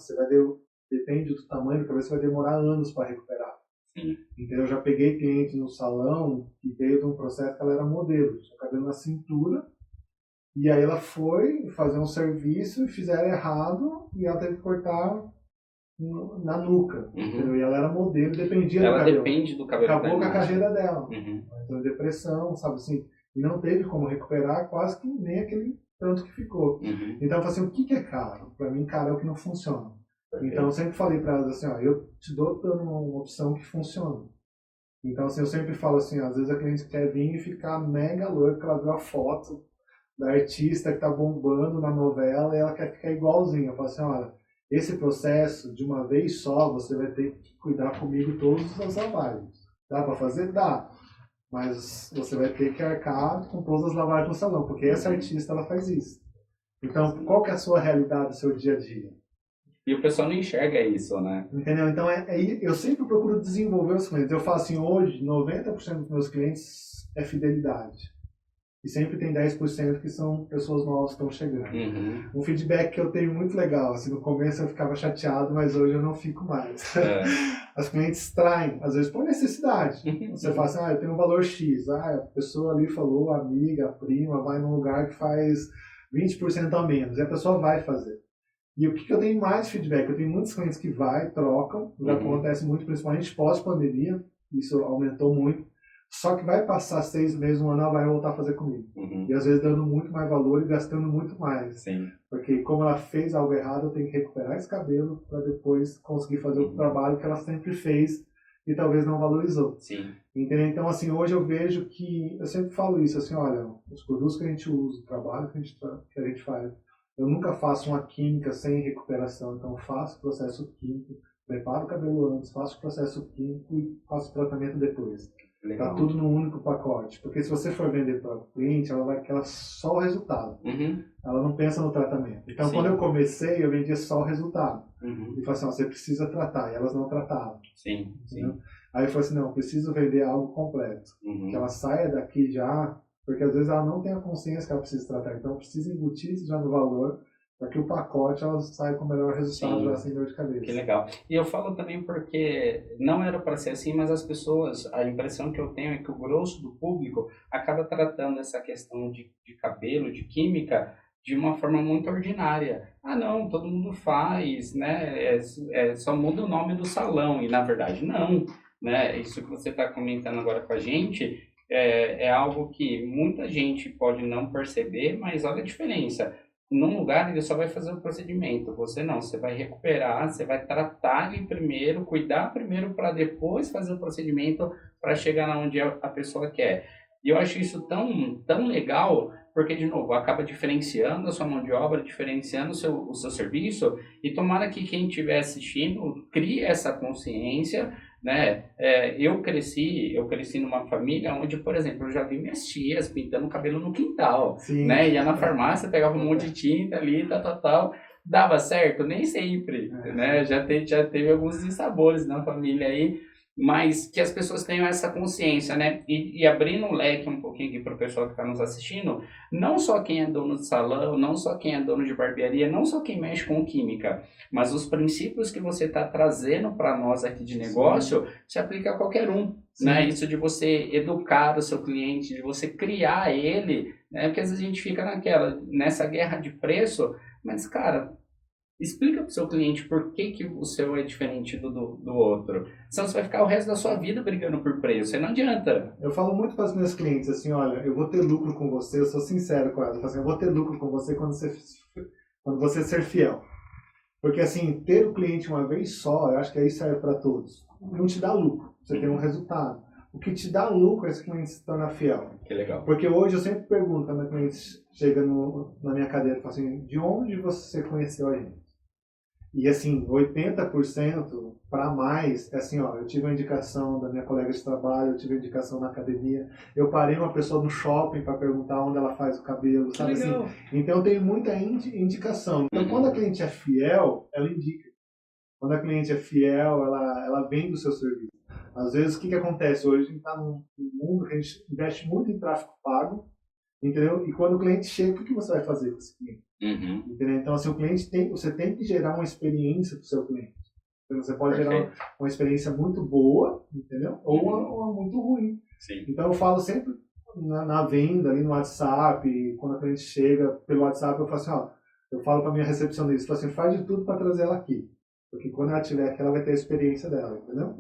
depende do tamanho do cabelo, você vai demorar anos para recuperar. Então, eu já peguei cliente no salão que veio de um processo que ela era modelo, tinha o cabelo na cintura, e aí ela foi fazer um serviço e fizeram errado, e ela teve que cortar na nuca. E ela era modelo, dependia do cabelo. Ela depende do cabelo. Acabou com a carreira dela. Então, depressão, sabe assim, e não teve como recuperar quase que nem aquele tanto que ficou. Então eu falei assim, o que é caro? Para mim, caro é o que não funciona. Então eu sempre falei para elas assim, eu te dou uma opção que funciona. Então assim, eu sempre falo assim, às vezes a cliente quer vir e ficar mega louca, porque ela viu a foto da artista que tá bombando na novela e ela quer ficar igualzinha. Eu falo assim, olha, esse processo, de uma vez só, você vai ter que cuidar comigo todos os seus trabalhos. Dá para fazer? Dá. Mas você vai ter que arcar com todas as lavagens no salão, porque essa artista ela faz isso. Então, qual que é a sua realidade, o seu dia a dia? E o pessoal não enxerga isso, né? Entendeu? Então, eu sempre procuro desenvolver os clientes. Eu falo assim, hoje, 90% dos meus clientes é fidelidade. E sempre tem 10% que são pessoas novas que estão chegando. Um feedback que eu tenho muito legal. Assim, no começo eu ficava chateado, mas hoje eu não fico mais. As clientes traem, às vezes por necessidade. Você fala assim, eu tenho um valor X. A pessoa ali falou, a amiga, a prima, vai num lugar que faz 20% a menos. E a pessoa vai fazer. E o que eu tenho mais feedback? Eu tenho muitos clientes que trocam, já acontece muito, principalmente pós-pandemia, isso aumentou muito. Só que vai passar 6 meses, um ano, ela vai voltar a fazer comigo. E às vezes dando muito mais valor e gastando muito mais. Sim. Porque como ela fez algo errado, eu tenho que recuperar esse cabelo para depois conseguir fazer o trabalho que ela sempre fez e talvez não valorizou. Sim. Entendeu? Então, assim, hoje eu vejo que, eu sempre falo isso, assim, olha, os produtos que a gente usa, o trabalho que a gente faz, eu nunca faço uma química sem recuperação, então eu faço o processo químico, preparo o cabelo antes, faço o processo químico e faço o tratamento depois. Tá tudo num único pacote. Porque se você for vender para o cliente, ela vai querer só o resultado. Ela não pensa no tratamento. Então, quando eu comecei, eu vendia só o resultado. E falei assim, você precisa tratar. E elas não tratavam. Sim. Aí eu falei assim, não, eu preciso vender algo completo. Que ela saia daqui já, porque às vezes ela não tem a consciência que ela precisa tratar. Então, eu preciso embutir isso já no valor, para que o pacote ela saia com o melhor resultado, já sem dor de cabeça. Que legal. E eu falo também porque não era para ser assim, mas as pessoas, a impressão que eu tenho é que o grosso do público acaba tratando essa questão de cabelo, de química, de uma forma muito ordinária. Ah, não, todo mundo faz, né? Só muda o nome do salão, e na verdade não, né? Isso que você está comentando agora com a gente é algo que muita gente pode não perceber, mas olha a diferença. Num lugar ele só vai fazer o procedimento, você não, você vai recuperar, você vai tratar ele primeiro, cuidar primeiro para depois fazer o procedimento para chegar na onde a pessoa quer. E eu acho isso tão legal, porque, de novo, acaba diferenciando a sua mão de obra, diferenciando o seu serviço, e tomara que quem estiver assistindo crie essa consciência, né? Eu cresci numa família onde, por exemplo, eu já vi minhas tias pintando o cabelo no quintal, né? Ia na farmácia, pegava um monte de tinta ali, tal. Dava certo? Nem sempre, né? Já teve alguns dissabores na família aí, mas que as pessoas tenham essa consciência, né? E abrindo um leque um pouquinho aqui para o pessoal que está nos assistindo, não só quem é dono de salão, não só quem é dono de barbearia, não só quem mexe com química, mas os princípios que você está trazendo para nós aqui de negócio se aplica a qualquer um, né? Isso de você educar o seu cliente, de você criar ele, né? Porque às vezes a gente fica nessa guerra de preço, mas, cara, explica para o seu cliente por que o seu é diferente do outro. Senão você vai ficar o resto da sua vida brigando por preço. Aí não adianta. Eu falo muito para os meus clientes assim, olha, eu vou ter lucro com você, eu sou sincero com elas. Eu vou ter lucro com você quando você ser fiel. Porque assim, ter o cliente uma vez só, eu acho que aí serve para todos. Não te dá lucro, você tem um resultado. O que te dá lucro é esse cliente se tornar fiel. Que legal. Porque hoje eu sempre pergunto, quando o cliente chega na minha cadeira e fala assim, de onde você conheceu a gente? E assim, 80% para mais, é assim, ó, eu tive uma indicação da minha colega de trabalho, eu tive uma indicação na academia, eu parei uma pessoa no shopping para perguntar onde ela faz o cabelo, sabe assim? Então eu tenho muita indicação. Então quando a cliente é fiel, ela indica. Quando a cliente é fiel, ela vende o seu serviço. Às vezes o que acontece hoje? A gente está num mundo que a gente investe muito em tráfego pago, entendeu? E quando o cliente chega, o que você vai fazer com esse cliente? Entendeu? Então, assim, você tem que gerar uma experiência para o seu cliente. Então, você pode gerar uma experiência muito boa, entendeu? Ou uma muito ruim. Sim. Então, eu falo sempre na venda, ali no WhatsApp, quando a cliente chega pelo WhatsApp, eu falo assim, ó, eu falo para minha recepcionista, eu falo assim, faz de tudo para trazer ela aqui. Porque quando ela estiver aqui, ela vai ter a experiência dela, entendeu?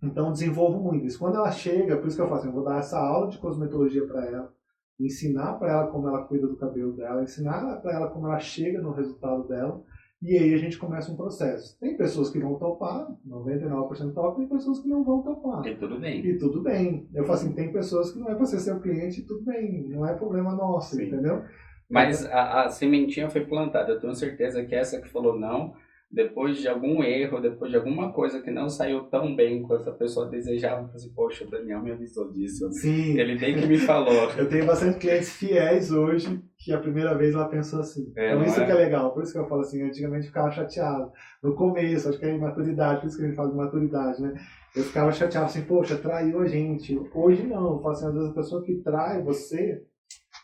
Então, desenvolvo muito isso. Quando ela chega, por isso que eu falo assim, eu vou dar essa aula de cosmetologia para ela, ensinar para ela como ela cuida do cabelo dela, ensinar para ela como ela chega no resultado dela, e aí a gente começa um processo. Tem pessoas que vão topar, 99% topam, tem pessoas que não vão topar. E tudo bem. E tudo bem. Eu falo assim, tem pessoas que não é para ser seu cliente, e tudo bem, não é problema nosso, entendeu? Mas a sementinha foi plantada, eu tenho certeza que essa que falou não, depois de algum erro, depois de alguma coisa que não saiu tão bem quanto a pessoa desejava, eu falei assim, poxa, o Daniel me avisou disso. Sim. Ele bem que me falou. Eu tenho bastante clientes fiéis hoje, que a primeira vez ela pensou assim. Então isso que é legal, por isso que eu falo assim, antigamente eu ficava chateado. No começo, acho que é imaturidade, por isso que a gente fala de maturidade, né? Eu ficava chateado assim, poxa, traiu a gente. Hoje não, eu falo assim, às vezes a pessoa que trai você,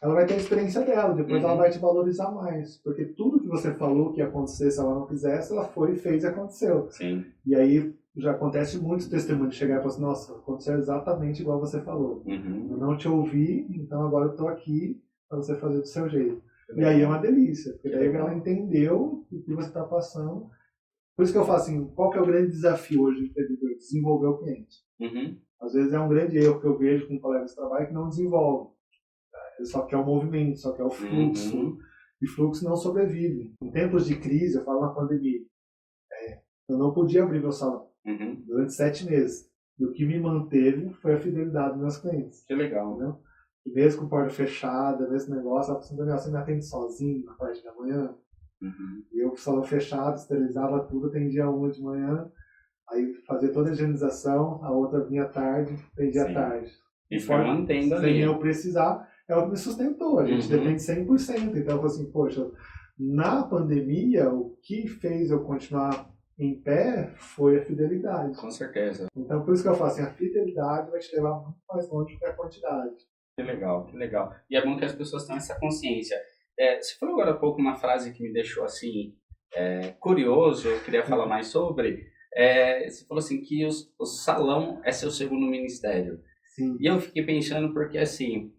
ela vai ter a experiência dela, depois ela vai te valorizar mais. Porque tudo que você falou que ia acontecer se ela não fizesse, ela foi e fez e aconteceu. Sim. E aí já acontece muito testemunho de chegar e falar assim, nossa, aconteceu exatamente igual você falou. Eu não te ouvi, então agora eu estou aqui para você fazer do seu jeito. E aí é uma delícia, porque daí ela entendeu o que você está passando. Por isso que eu falo assim, qual que é o grande desafio hoje do empreendedor? Desenvolver o cliente. Às vezes é um grande erro que eu vejo com colegas de trabalho que não desenvolve. Ele só quer o movimento, só quer o fluxo. E fluxo não sobrevive. Em tempos de crise, eu falo na pandemia, eu não podia abrir meu salão durante 7 meses. E o que me manteve foi a fidelidade dos meus clientes. Que legal. Entendeu? E mesmo com porta fechada, mesmo negócio, ela falou assim, você me atende sozinho na parte da manhã? E eu com o salão fechado, esterilizava tudo, atendia uma de manhã, aí fazia toda a higienização, a outra vinha à tarde, atendia à tarde. E foi mantendo ali. Sem eu precisar, é o que me sustentou, a gente depende 100%. Então eu falei assim, poxa, na pandemia, o que fez eu continuar em pé foi a fidelidade. Com certeza. Então por isso que eu falo assim, a fidelidade vai te levar muito mais longe do que a quantidade. Que legal, que legal. E é bom que as pessoas tenham essa consciência. Você falou agora há pouco uma frase que me deixou assim curioso, eu queria falar mais sobre. Você falou assim que o salão é seu segundo ministério. Sim. E eu fiquei pensando porque assim,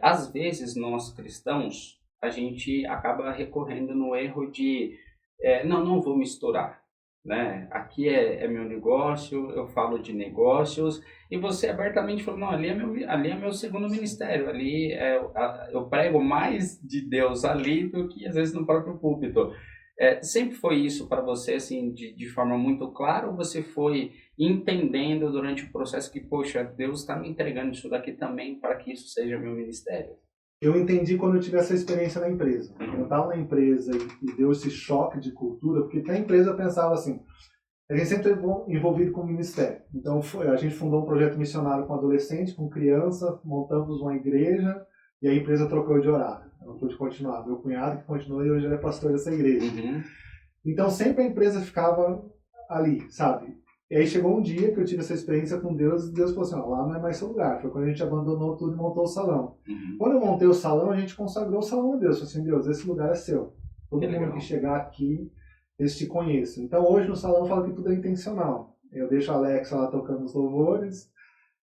às vezes nós cristãos, a gente acaba recorrendo no erro de não vou misturar. Né? Aqui é meu negócio, eu falo de negócios, e você abertamente falou, não, ali é meu segundo ministério, ali eu prego mais de Deus ali do que às vezes no próprio púlpito. Sempre foi isso para você, assim, de forma muito clara, ou você foi entendendo durante o processo que, poxa, Deus está me entregando isso daqui também para que isso seja meu ministério? Eu entendi quando eu tive essa experiência na empresa. Eu estava na empresa e deu esse choque de cultura, porque na empresa eu pensava assim, a gente sempre é envolvido com o ministério. Então a gente fundou um projeto missionário com adolescente, com criança, montamos uma igreja e a empresa trocou de horário. Eu não pude continuar. Meu cunhado que continuou e hoje ele é pastor dessa igreja. Então sempre a empresa ficava ali, sabe? E aí chegou um dia que eu tive essa experiência com Deus e Deus falou assim, lá não é mais seu lugar. Foi quando a gente abandonou tudo e montou o salão. Quando eu montei o salão, a gente consagrou o salão a Deus. Falei assim, Deus, esse lugar é seu. Todo mundo que chegar aqui, eles te conhecem. Então hoje no salão eu falo que tudo é intencional. Eu deixo a Alexa lá tocando os louvores,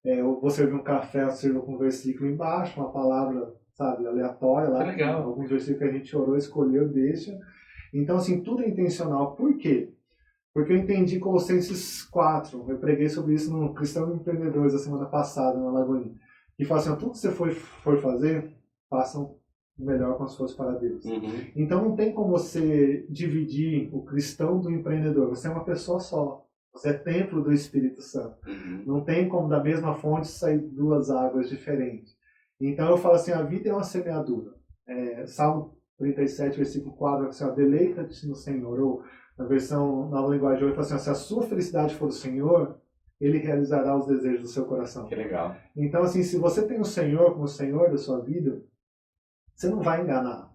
eu vou servir um café, eu sirvo com um versículo embaixo, uma palavra, sabe, aleatória lá. Alguns versículos que a gente orou, escolheu, deixa. Então assim, tudo é intencional. Por quê? Porque eu entendi Colossenses 4, eu preguei sobre isso no Cristão Empreendedores a semana passada, na Lagoinha, que fala assim, tudo que você for fazer, façam o melhor como se fosse para Deus. Então não tem como você dividir o cristão do empreendedor, você é uma pessoa só, você é templo do Espírito Santo. Não tem como da mesma fonte sair duas águas diferentes. Então eu falo assim, a vida é uma semeadura. Salmo 37, versículo 4, assim, deleita-te no Senhor, ou na versão Nova Linguagem hoje, fala assim, se a sua felicidade for o Senhor, Ele realizará os desejos do seu coração. Que legal. Então, assim, se você tem o Senhor como o Senhor da sua vida, você não vai enganar.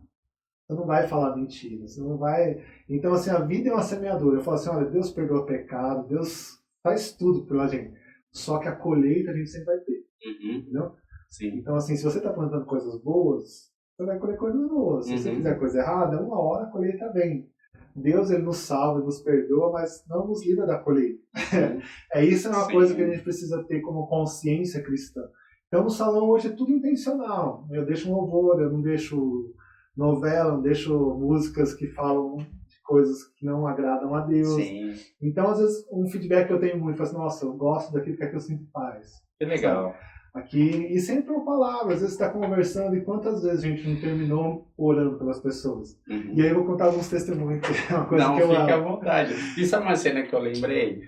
Você não vai falar mentira. Você não vai... Então, assim, a vida é uma semeadura. Eu falo assim, olha, Deus perdoa pecado, Deus faz tudo pela gente. Só que a colheita a gente sempre vai ter. Entendeu? Sim. Então, assim, se você está plantando coisas boas, você vai colher coisas boas. Se você fizer coisa errada, uma hora a colheita vem. Deus, Ele nos salva, nos perdoa, mas não nos livra da colheita. Isso é uma coisa que a gente precisa ter como consciência cristã. Então, no salão hoje é tudo intencional. Eu deixo um louvor, eu não deixo novela, não deixo músicas que falam de coisas que não agradam a Deus. Então, às vezes, um feedback que eu tenho muito, eu falo assim, nossa, eu gosto daquilo que eu sinto paz. Que legal. Sabe? Aqui, e sempre uma palavra, às vezes você está conversando e quantas vezes a gente não terminou orando pelas pessoas. E aí eu vou contar alguns testemunhos, que é uma coisa que eu amo. Não, fique à vontade. Isso é uma cena que eu lembrei,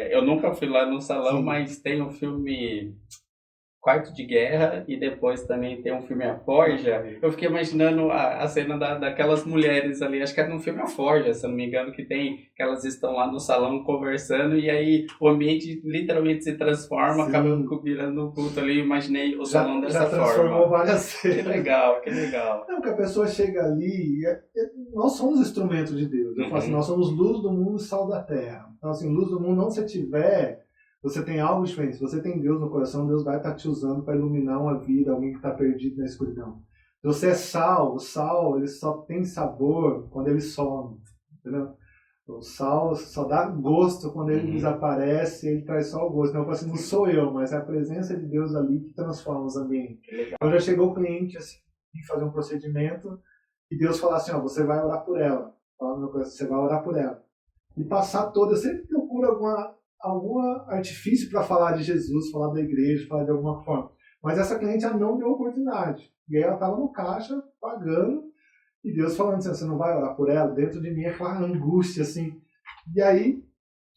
eu nunca fui lá no salão, mas tem um filme Quarto de Guerra e depois também tem um filme A Forja. Eu fiquei imaginando a cena daquelas mulheres ali, acho que é no filme A Forja, se eu não me engano, que que elas estão lá no salão conversando e aí o ambiente literalmente se transforma, acaba virando um culto ali. Imaginei o salão dessa forma. Já transformou várias vezes. Que legal, que legal. Não, que a pessoa chega ali, nós somos instrumentos de Deus. Eu falo assim, nós somos luz do mundo e sal da terra. Então assim, luz do mundo, onde você tiver, você tem algo diferente. Se você tem Deus no coração, Deus vai estar te usando para iluminar uma vida, alguém que está perdido na escuridão. Se você é sal, o sal ele só tem sabor quando ele some, entendeu? O sal só dá gosto quando ele desaparece, ele traz só o gosto. Então eu falo assim, não sou eu, mas é a presença de Deus ali que transforma os ambientes. Então já chegou o cliente assim, fazer um procedimento, e Deus falar assim, ó, você vai orar por ela. Você vai orar por ela. E passar toda, eu sempre procuro algum artifício para falar de Jesus, falar da igreja, falar de alguma forma. Mas essa cliente ela não deu oportunidade. E aí ela estava no caixa, pagando, e Deus falando assim, você não vai orar por ela? Dentro de mim é aquela angústia, assim. E aí,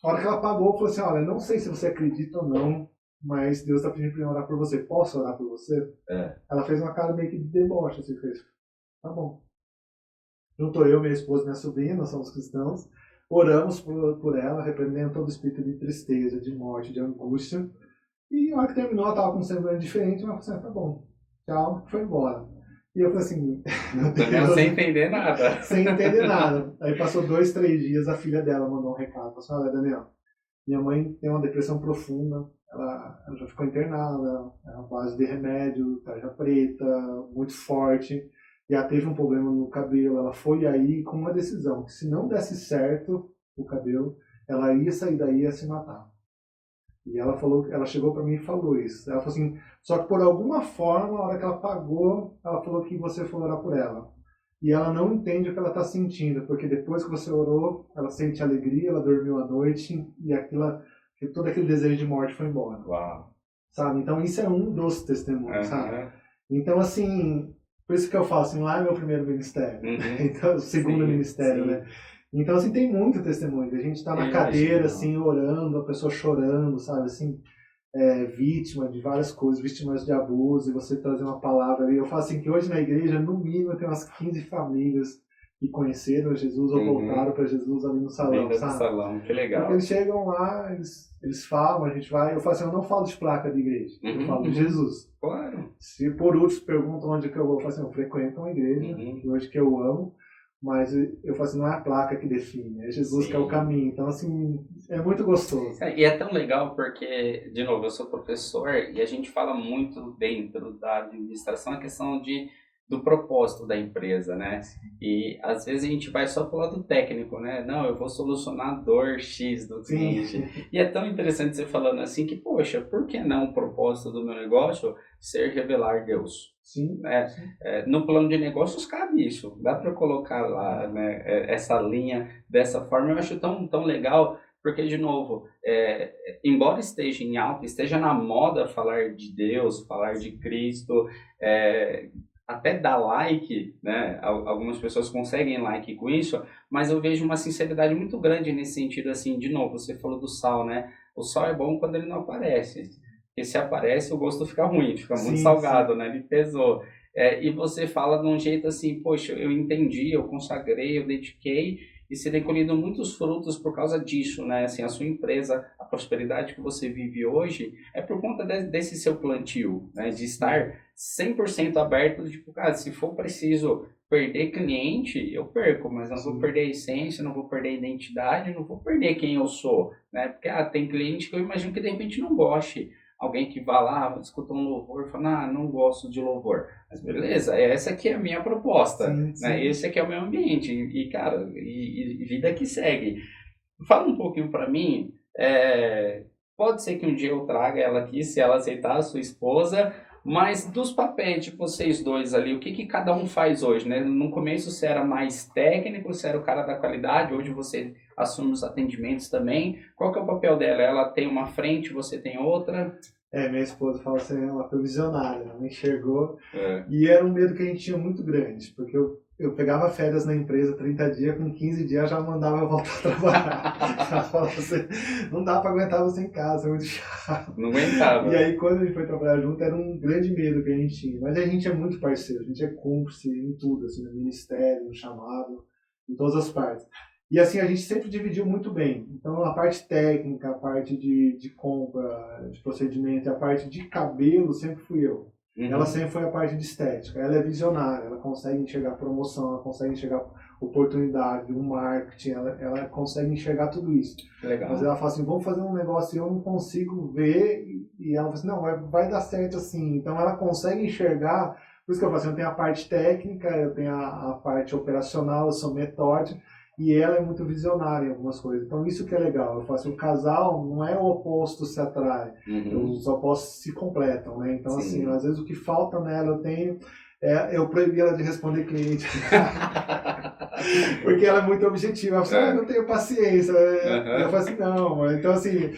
a hora que ela pagou, falou assim, olha, não sei se você acredita ou não, mas Deus está pedindo para eu orar por você. Posso orar por você? Ela fez uma cara meio que de deboche, assim, fez, tá bom. Juntou eu, minha esposa e minha sobrinha, nós somos cristãos, oramos por ela, repreendendo todo espírito de tristeza, de morte, de angústia. E na hora que terminou, ela estava com um semblante diferente, ela falou assim, tá bom, tchau, foi embora. E eu falei assim, meu Deus, sem entender nada. Sem entender nada. Aí passou 2, 3 dias, a filha dela mandou um recado, falou assim, olha, Daniel, minha mãe tem uma depressão profunda, ela já ficou internada, é uma base de remédio, tarja preta, muito forte, e ela teve um problema no cabelo, ela foi aí com uma decisão, que se não desse certo o cabelo, ela ia sair daí e ia se matar. E ela chegou para mim e falou isso. Ela falou assim, só que por alguma forma, a hora que ela pagou, ela falou que você foi orar por ela. E ela não entende o que ela está sentindo, porque depois que você orou, ela sente alegria, ela dormiu à noite, e todo aquele desejo de morte foi embora. Uau. Sabe? Então isso é um dos testemunhos, sabe? Então assim, por isso que eu falo assim, lá é meu primeiro ministério. Então, o segundo ministério, né? Então, assim, tem muito testemunho. A gente está na cadeira, assim, orando, a pessoa chorando, sabe, assim, vítima de várias coisas, vítimas de abuso, e você trazer uma palavra ali. Eu falo assim, que hoje na igreja, no mínimo, tem umas 15 famílias que conheceram Jesus ou voltaram para Jesus ali no salão, sabe? Salão, que legal. Porque eles chegam lá, eles falam, a gente vai, eu falo assim, eu não falo de placa de igreja, eu falo de Jesus. Claro. Se por outros perguntam onde que eu vou, eu falo assim, eu frequento uma igreja, hoje que eu amo, mas eu falo assim, não é a placa que define, é Jesus que é o caminho. Então, assim, é muito gostoso. E é tão legal porque, de novo, eu sou professor e a gente fala muito dentro da administração a questão do propósito da empresa, né? E às vezes a gente vai só pro lado técnico, né? Não, eu vou solucionar a dor X do cliente. E é tão interessante você falando assim que, poxa, por que não o propósito do meu negócio ser revelar Deus? Sim. Né? No plano de negócios cabe isso. Dá para colocar lá, né, essa linha dessa forma. Eu acho tão legal, porque, de novo, embora esteja em alta, esteja na moda falar de Deus, falar de Cristo, até dar like, né? Algumas pessoas conseguem like com isso, mas eu vejo uma sinceridade muito grande nesse sentido, assim, de novo, você falou do sal, né? O sal é bom quando ele não aparece, porque se aparece o gosto fica ruim, fica muito salgado, né? Ele pesou. E você fala de um jeito assim, poxa, eu entendi, eu consagrei, eu dediquei, e você tem colhido muitos frutos por causa disso, né? Assim, a sua empresa, a prosperidade que você vive hoje é por conta desse seu plantio, né? De estar 100% aberto, tipo, cara, se for preciso perder cliente, eu perco, mas eu não vou perder a essência, não vou perder a identidade, não vou perder quem eu sou, né? Porque, tem cliente que eu imagino que de repente não goste. Alguém que vá lá, escuta um louvor e fala, não gosto de louvor. Mas beleza, essa aqui é a minha proposta, né? Esse aqui é o meu ambiente. E cara, e vida que segue. Fala um pouquinho para mim, pode ser que um dia eu traga ela aqui, se ela aceitar, a sua esposa, mas dos papéis de vocês dois ali, o que cada um faz hoje, né? No começo você era mais técnico, você era o cara da qualidade, hoje você assume os atendimentos também. Qual que é o papel dela? Ela tem uma frente, você tem outra? Minha esposa fala assim, ela foi visionária, ela me enxergou. E era um medo que a gente tinha muito grande, porque eu pegava férias na empresa 30 dias, com 15 dias já mandava eu voltar a trabalhar. Ela falava assim, não dá para aguentar você em casa, é muito chato. Não aguentava. E aí quando a gente foi trabalhar junto, era um grande medo que a gente tinha. Mas a gente é muito parceiro, a gente é cúmplice em tudo, assim, no ministério, no chamado, em todas as partes. E assim, a gente sempre dividiu muito bem. Então, a parte técnica, a parte de compra, de procedimento, a parte de cabelo sempre fui eu. Ela sempre foi a parte de estética. Ela é visionária, ela consegue enxergar promoção, ela consegue enxergar oportunidade, o marketing, ela consegue enxergar tudo isso. Legal. Mas ela fala assim, vamos fazer um negócio e eu não consigo ver. E ela fala assim, não, vai dar certo assim. Então, ela consegue enxergar. Por isso que eu falo assim, eu tenho a parte técnica, eu tenho a parte operacional, eu sou metódico. E ela é muito visionária em algumas coisas. Então, isso que é legal. Eu falo assim, o casal não é o oposto se atrai. Os opostos se completam, né? Então, assim, às vezes o que falta nela eu tenho... Eu proibi ela de responder cliente. Porque ela é muito objetiva. Ela fala, não tenho paciência. Eu falo assim, não. Então, assim,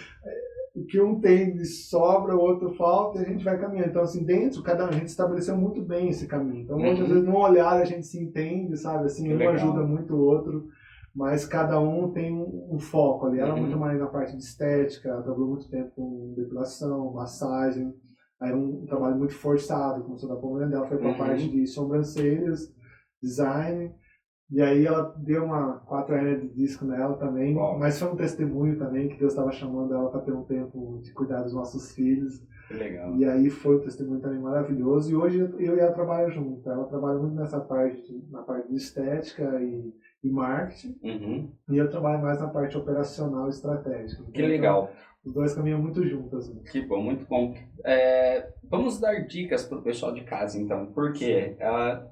o que um tem de sobra, o outro falta, e a gente vai caminhando. Então, assim, a gente estabeleceu muito bem esse caminho. Então, hoje, às vezes, num olhar a gente se entende, sabe? Assim, um ajuda muito o outro, mas cada um tem um foco ali. Ela é muito mais na parte de estética, ela trabalhou muito tempo com depilação, massagem. Aí um trabalho muito forçado, começou da pomada dela, foi para a parte de sobrancelhas, design. E aí ela deu uma 4 hernias de disco nela também, mas foi um testemunho também que Deus estava chamando ela para ter um tempo de cuidar dos nossos filhos. Que legal. E aí foi um testemunho também maravilhoso. E hoje eu e ela trabalham junto. Ela trabalha muito nessa parte, na parte de estética e marketing. E eu trabalho mais na parte operacional e estratégica. Então, que legal. Os dois caminham muito juntos. Assim. Que bom, muito bom. Vamos dar dicas para o pessoal de casa, então. Por quê?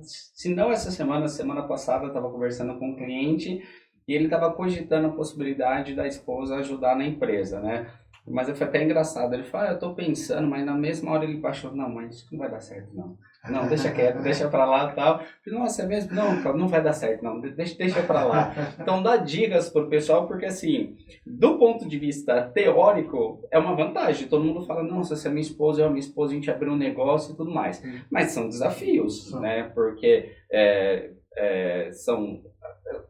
Se não essa semana passada eu estava conversando com um cliente e ele estava cogitando a possibilidade da esposa ajudar na empresa, né? Mas foi até engraçado. Ele falou, eu estou pensando, mas na mesma hora ele baixou, não, mas isso não vai dar certo, não. Não, deixa quieto, deixa pra lá e tal. Nossa, é mesmo? Não, não vai dar certo, não. Deixa pra lá. Então, dá dicas pro pessoal, porque assim, do ponto de vista teórico, é uma vantagem. Todo mundo fala, não, se é minha esposa, a gente abriu um negócio e tudo mais. Mas são desafios, né? Porque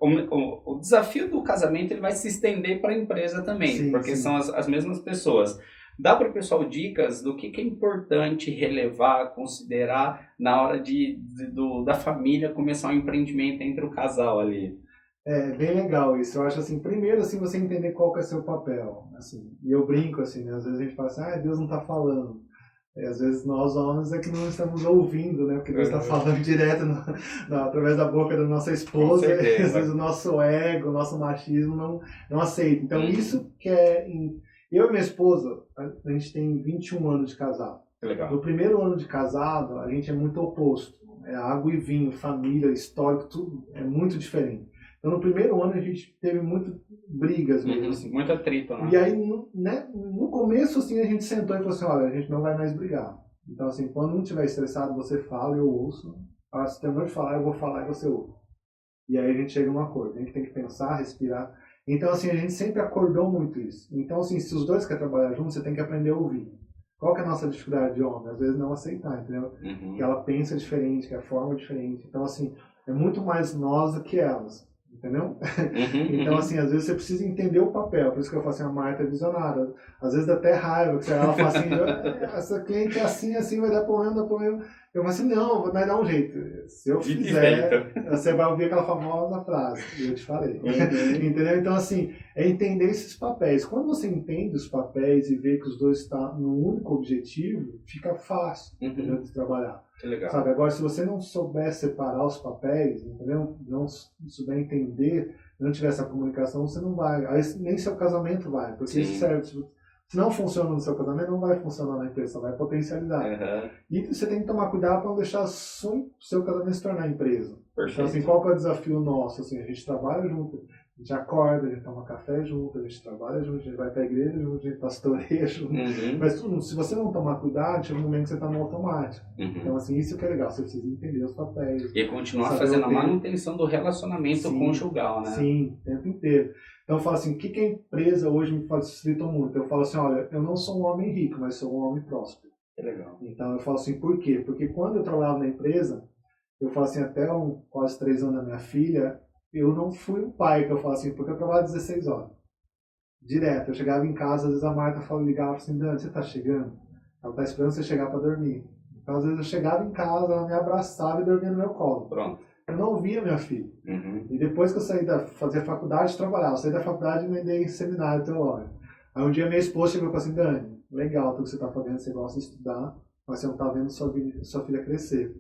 o desafio do casamento ele vai se estender para a empresa também, porque são as mesmas pessoas. Dá para o pessoal dicas do que é importante relevar, considerar na hora da família começar um empreendimento entre o casal ali. É bem legal isso. Eu acho assim, primeiro assim, você entender qual que é seu papel. Assim, e eu brinco assim, né? Às vezes a gente fala assim, Deus não está falando. Às vezes nós homens é que não estamos ouvindo, né? Porque Deus está falando direto através da boca da nossa esposa. E, às vezes o nosso ego, o nosso machismo não aceita. Então isso que é... Eu e minha esposa, a gente tem 21 anos de casado. Legal. No primeiro ano de casado, a gente é muito oposto. É água e vinho, família, histórico, tudo é muito diferente. Então, no primeiro ano, a gente teve muito brigas mesmo, assim. Muito atrito, né? E aí, no começo, assim, a gente sentou e falou assim, olha, a gente não vai mais brigar. Então, assim, quando um estiver estressado, você fala, eu ouço. Se terminou de falar, eu vou falar e você ouve. E aí a gente chega num acordo. A gente tem que pensar, respirar. Então, assim, a gente sempre acordou muito isso. Então, assim, se os dois querem trabalhar juntos, você tem que aprender a ouvir. Qual que é a nossa dificuldade de homem? Às vezes não aceitar, entendeu? Que ela pensa diferente, que a forma é diferente. Então, assim, é muito mais nós do que elas. Entendeu? Então, assim, às vezes você precisa entender o papel. Por isso que eu falo assim, a Marta é visionária. Às vezes dá até raiva, que ela fala assim, essa cliente é assim, vai dar problema. Eu falo assim, não, vai dar um jeito. Se eu fizer, você vai ouvir aquela famosa frase que eu te falei. Entendeu? Então, assim, é entender esses papéis. Quando você entende os papéis e vê que os dois estão num único objetivo, fica fácil, entendeu, de trabalhar. Legal. Sabe? Agora, se você não souber separar os papéis, entendeu? Não souber entender, não tiver essa comunicação, você não vai. Aí nem seu casamento vai, porque isso serve. Se não funciona no seu casamento, não vai funcionar na empresa, vai potencializar. E você tem que tomar cuidado para não deixar o seu casamento se tornar empresa. Perfeito. Então, assim, qual que é o desafio nosso? Assim, a gente trabalha junto, a gente acorda, a gente toma café junto, a gente trabalha junto, a gente vai para a igreja junto, a gente pastoreia junto. Mas se você não tomar cuidado, chega um momento que você está no automático. Então, assim, isso que é legal, você precisa entender os papéis. E continuar fazendo a manutenção do relacionamento conjugal, né? Sim, o tempo inteiro. Então eu falo assim, o que a empresa hoje me facilita muito? Eu falo assim, olha, eu não sou um homem rico, mas sou um homem próspero. Que legal. Então eu falo assim, por quê? Porque quando eu trabalhava na empresa, eu falo assim, até quase 3 anos da minha filha, eu não fui um pai, que eu falo assim, porque eu trabalhava 16 horas. Direto, eu chegava em casa, às vezes a Marta ligava assim, Dani, você tá chegando? Ela tá esperando você chegar para dormir. Então às vezes eu chegava em casa, ela me abraçava e dormia no meu colo. Pronto. Eu não via minha filha. E depois que eu saí fazer faculdade, trabalhava. Eu saí da faculdade e me dei em seminário teológico. Aí um dia minha esposa chegou e falou assim, Dani, legal tudo que você está fazendo, você gosta de estudar, mas você não está vendo sua filha crescer.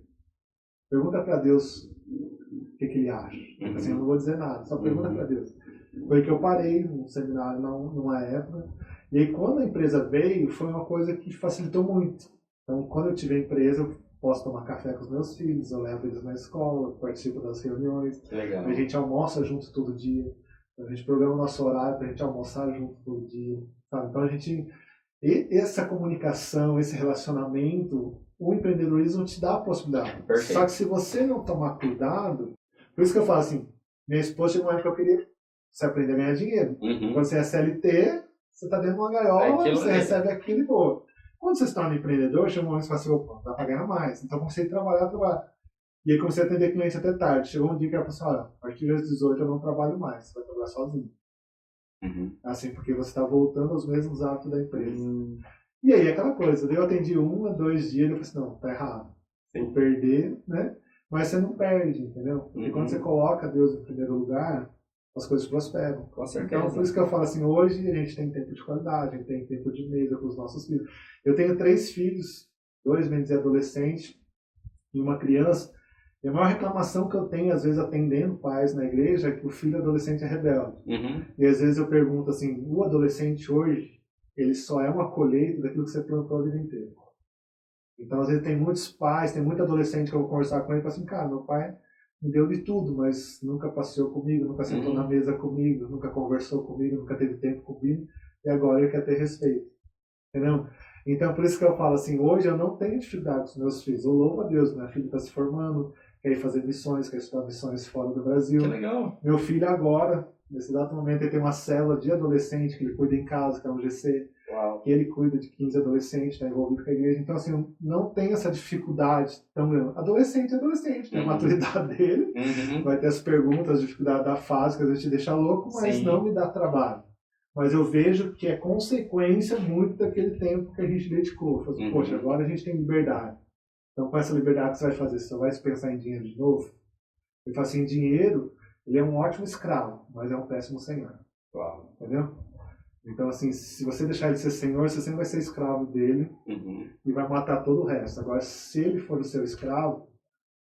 Pergunta para Deus o que ele acha. Assim, eu não vou dizer nada, só pergunta para Deus. Foi que eu parei no seminário numa época, e aí quando a empresa veio, foi uma coisa que facilitou muito. Então, quando eu tive a empresa, eu posso tomar café com os meus filhos, eu levo eles na escola, participo das reuniões. Legal. A gente almoça junto todo dia. A gente programa o nosso horário para a gente almoçar junto todo dia. Sabe? Então, essa comunicação, esse relacionamento, o empreendedorismo te dá a possibilidade. Perfeito. Só que se você não tomar cuidado, por isso que eu falo assim, minha esposa chegou uma época que eu queria você aprender a ganhar dinheiro. Uhum. Quando você é CLT, você está dentro de uma gaiola, você recebe aquilo e boa. Quando você se torna empreendedor, chega um momento que você fala assim, opa, dá para ganhar mais. Então comecei a trabalhar. E aí comecei a atender cliente até tarde. Chegou um dia que ela falou assim, olha, a partir das 18 eu não trabalho mais, você vai trabalhar sozinho. Uhum. Assim, porque você está voltando aos mesmos hábitos da empresa. E aí aquela coisa, eu atendi 1 a 2 dias, eu falei assim, não, tá errado. Vou perder, né? Mas você não perde, entendeu? Porque quando você coloca Deus em primeiro lugar, as coisas prosperam. Com certeza. Então, por isso que eu falo assim, hoje a gente tem tempo de qualidade, a gente tem tempo de mesa com os nossos filhos. Eu tenho 3 filhos, 2 bem dizer adolescentes e uma criança. E a maior reclamação que eu tenho, às vezes, atendendo pais na igreja, é que o filho adolescente é rebelde. Uhum. E às vezes eu pergunto assim, o adolescente hoje, ele só é uma colheita daquilo que você plantou a vida inteira. Então, às vezes, tem muitos pais, tem muito adolescente que eu vou conversar com ele e falo assim, cara, meu pai me deu de tudo, mas nunca passeou comigo, nunca sentou na mesa comigo, nunca conversou comigo, nunca teve tempo comigo, e agora ele quer ter respeito. Entendeu? Então, por isso que eu falo assim, hoje eu não tenho dificuldade com os meus filhos. Eu louvo a Deus, minha filha está se formando, quer ir fazer missões, quer estudar missões fora do Brasil. Que legal. Meu filho agora, nesse exato momento, ele tem uma célula de adolescente que ele cuida em casa, que é um GC. Uau. Que ele cuida de 15 adolescentes, está envolvido com a igreja. Então, assim, não tem essa dificuldade tão grande. Adolescente é adolescente, tem a maturidade dele, vai ter as perguntas, a dificuldade da fase, que às vezes te deixa louco, mas não me dá trabalho. Mas eu vejo que é consequência muito daquele tempo que a gente dedicou. Eu falo, poxa, agora a gente tem liberdade. Então, com essa liberdade, o que você vai fazer? Você vai pensar em dinheiro de novo? Eu falo assim, dinheiro, ele é um ótimo escravo, mas é um péssimo senhor. Uau. Entendeu? Então, assim, se você deixar ele ser senhor, você sempre vai ser escravo dele e vai matar todo o resto. Agora, se ele for o seu escravo,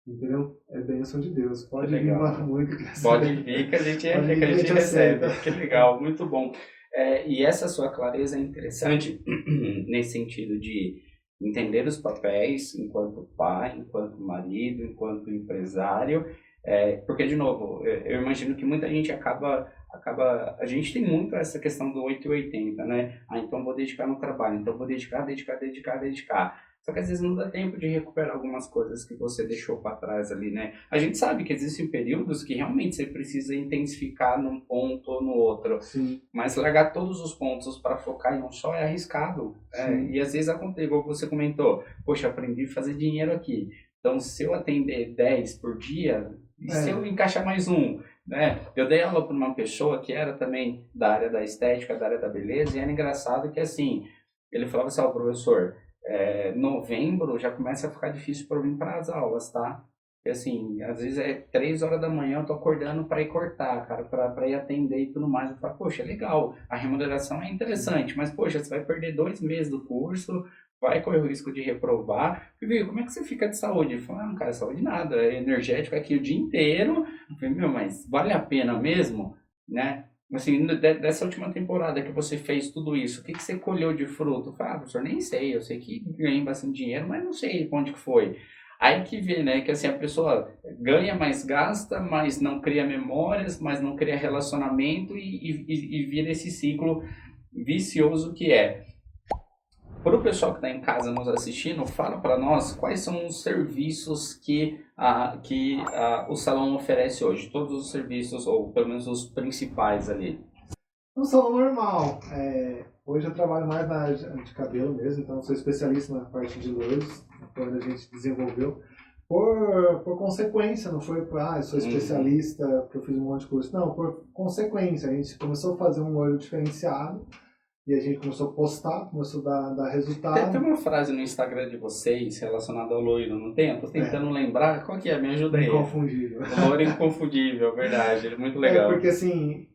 entendeu? É bênção de Deus. Pode vir muito. Pode vir que a gente recebe. Que legal, muito bom. E essa sua clareza é interessante nesse sentido de entender os papéis enquanto pai, enquanto marido, enquanto empresário. Porque, de novo, eu imagino que muita gente acaba... A gente tem muito essa questão do 880, né? Então vou dedicar no trabalho, então vou dedicar. Só que às vezes não dá tempo de recuperar algumas coisas que você deixou para trás ali, né? A gente sabe que existem períodos que realmente você precisa intensificar num ponto ou no outro. Sim. Mas largar todos os pontos para focar em um só é arriscado. E às vezes acontece, igual você comentou, poxa, aprendi a fazer dinheiro aqui. Então se eu atender 10 por dia, e se eu encaixar mais um? Né? Eu dei aula para uma pessoa que era também da área da estética, da área da beleza, e era engraçado que assim, ele falava assim, professor, novembro já começa a ficar difícil para eu vir para as aulas, tá? Porque assim, às vezes 3 horas da manhã eu tô acordando para ir cortar, cara, para ir atender e tudo mais. Eu falo, poxa, legal, a remuneração é interessante, mas poxa, você vai perder 2 meses do curso, vai correr o risco de reprovar. Eu falei, como é que você fica de saúde? Ele falou, cara, saúde nada, é energético aqui o dia inteiro. Eu falei, mas vale a pena mesmo, né? Assim, dessa última temporada que você fez tudo isso, o que você colheu de fruto? Eu falei, professor, nem sei, eu sei que ganhei bastante dinheiro, mas não sei onde que foi. Aí que vê, né, que assim, a pessoa ganha, mas gasta, mas não cria memórias, mas não cria relacionamento e vira esse ciclo vicioso que é. Para o pessoal que está em casa nos assistindo, fala para nós quais são os serviços que o salão oferece hoje. Todos os serviços, ou pelo menos os principais ali. Um salão normal. Hoje eu trabalho mais na área de cabelo mesmo, então eu sou especialista na parte de loiros, quando a gente desenvolveu. Por consequência, não foi por, eu sou especialista, porque eu fiz um monte de curso. Não, por consequência. A gente começou a fazer um loiro diferenciado. E a gente começou a postar, começou a dar resultado. Tem uma frase no Instagram de vocês relacionada ao loiro, não tem? Eu tô tentando lembrar. Qual que é? Me ajuda aí. Inconfundível. O loiro inconfundível, verdade. Ele é muito legal. Porque assim,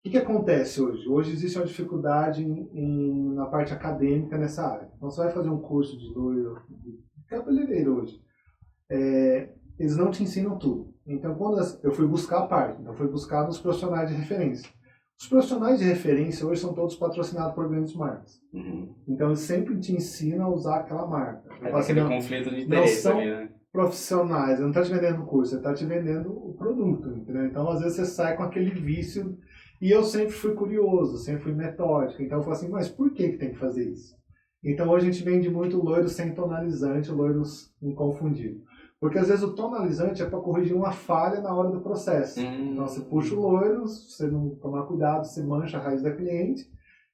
o que acontece hoje? Hoje existe uma dificuldade na parte acadêmica nessa área. Então você vai fazer um curso de loiro, de cabeleireiro hoje. Eles não te ensinam tudo. Então quando eu fui buscar a parte, eu fui buscar nos profissionais de referência. Os profissionais de referência hoje são todos patrocinados por grandes marcas. Então eles sempre te ensinam a usar aquela marca. Aquele conflito de interesse ali, né? Profissionais, não está te vendendo o curso, ele está te vendendo o produto, entendeu? Então às vezes você sai com aquele vício, e eu sempre fui curioso, sempre fui metódico, então eu falo assim, mas por que tem que fazer isso? Então hoje a gente vende muito loiro sem tonalizante, loiros inconfundíveis. Porque às vezes o tonalizante é para corrigir uma falha na hora do processo. Então você puxa o loiro, se você não tomar cuidado, você mancha a raiz da cliente.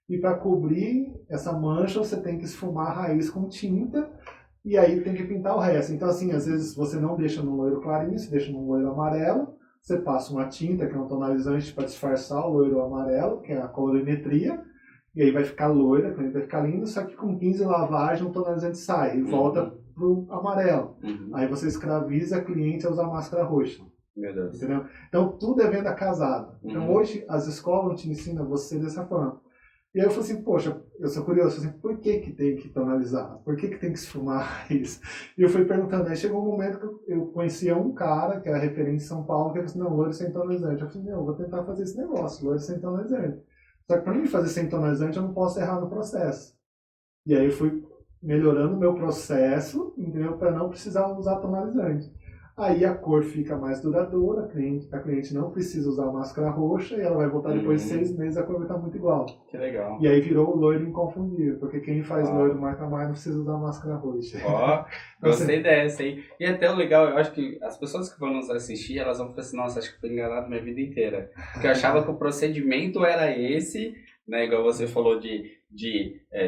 E para cobrir essa mancha, você tem que esfumar a raiz com tinta e aí tem que pintar o resto. Então assim, às vezes você não deixa num loiro clarinho, você deixa num loiro amarelo, você passa uma tinta, que é um tonalizante para disfarçar o loiro amarelo, que é a colorimetria, e aí vai ficar loira, a cliente vai ficar linda, só que com 15 lavagens o tonalizante sai e volta pro amarelo. Aí você escraviza a cliente a usar máscara roxa. Meu Deus. Entendeu? Então tudo é venda casada. Então hoje as escolas te ensinam você dessa forma. E aí eu falei assim, poxa, eu sou curioso, assim, por que tem que tonalizar? Por que tem que esfumar isso? E eu fui perguntando, aí chegou um momento que eu conhecia um cara, que era referente em São Paulo, que ele falou assim, não, loiro sem tonalizante. Eu falei, não, eu vou tentar fazer esse negócio, loiro sem tonalizante. Só que para mim fazer sem tonalizante, eu não posso errar no processo. E aí eu fui melhorando o meu processo, entendeu? Para não precisar usar tonalizante. Aí a cor fica mais duradoura, a cliente não precisa usar máscara roxa e ela vai voltar depois de 6 meses, a cor vai estar muito igual. Que legal. E aí virou o loiro inconfundível, porque quem faz loiro marca mais não precisa usar máscara roxa. Ó, gostei dessa, hein? E até o legal, eu acho que as pessoas que vão nos assistir, elas vão falar assim, nossa, acho que fui enganado minha vida inteira. Porque eu achava que o procedimento era esse, né? Igual você falou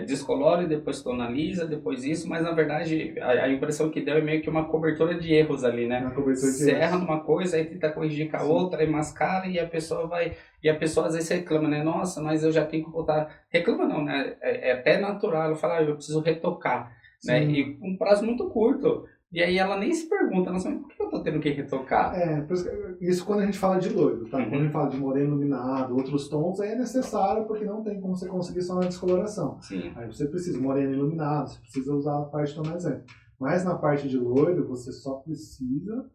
descolore, depois tonaliza, depois isso, mas na verdade a impressão que deu é meio que uma cobertura de erros ali, né? Você erra numa coisa, aí tenta corrigir com a outra, aí mascara e a pessoa vai... E a pessoa às vezes reclama, né? Nossa, mas eu já tenho que voltar... Reclama não, né? É até natural, ela fala, eu preciso retocar, né? E um prazo muito curto. E aí ela nem se pergunta, nossa, mas por que eu tô tendo que retocar? Isso quando a gente fala de loiro, tá? Quando a gente fala de moreno iluminado, outros tons, aí é necessário porque não tem como você conseguir só na descoloração. Sim. Aí você precisa moreno iluminado, você precisa usar a parte tonalizante. Mas na parte de loiro, você só precisa...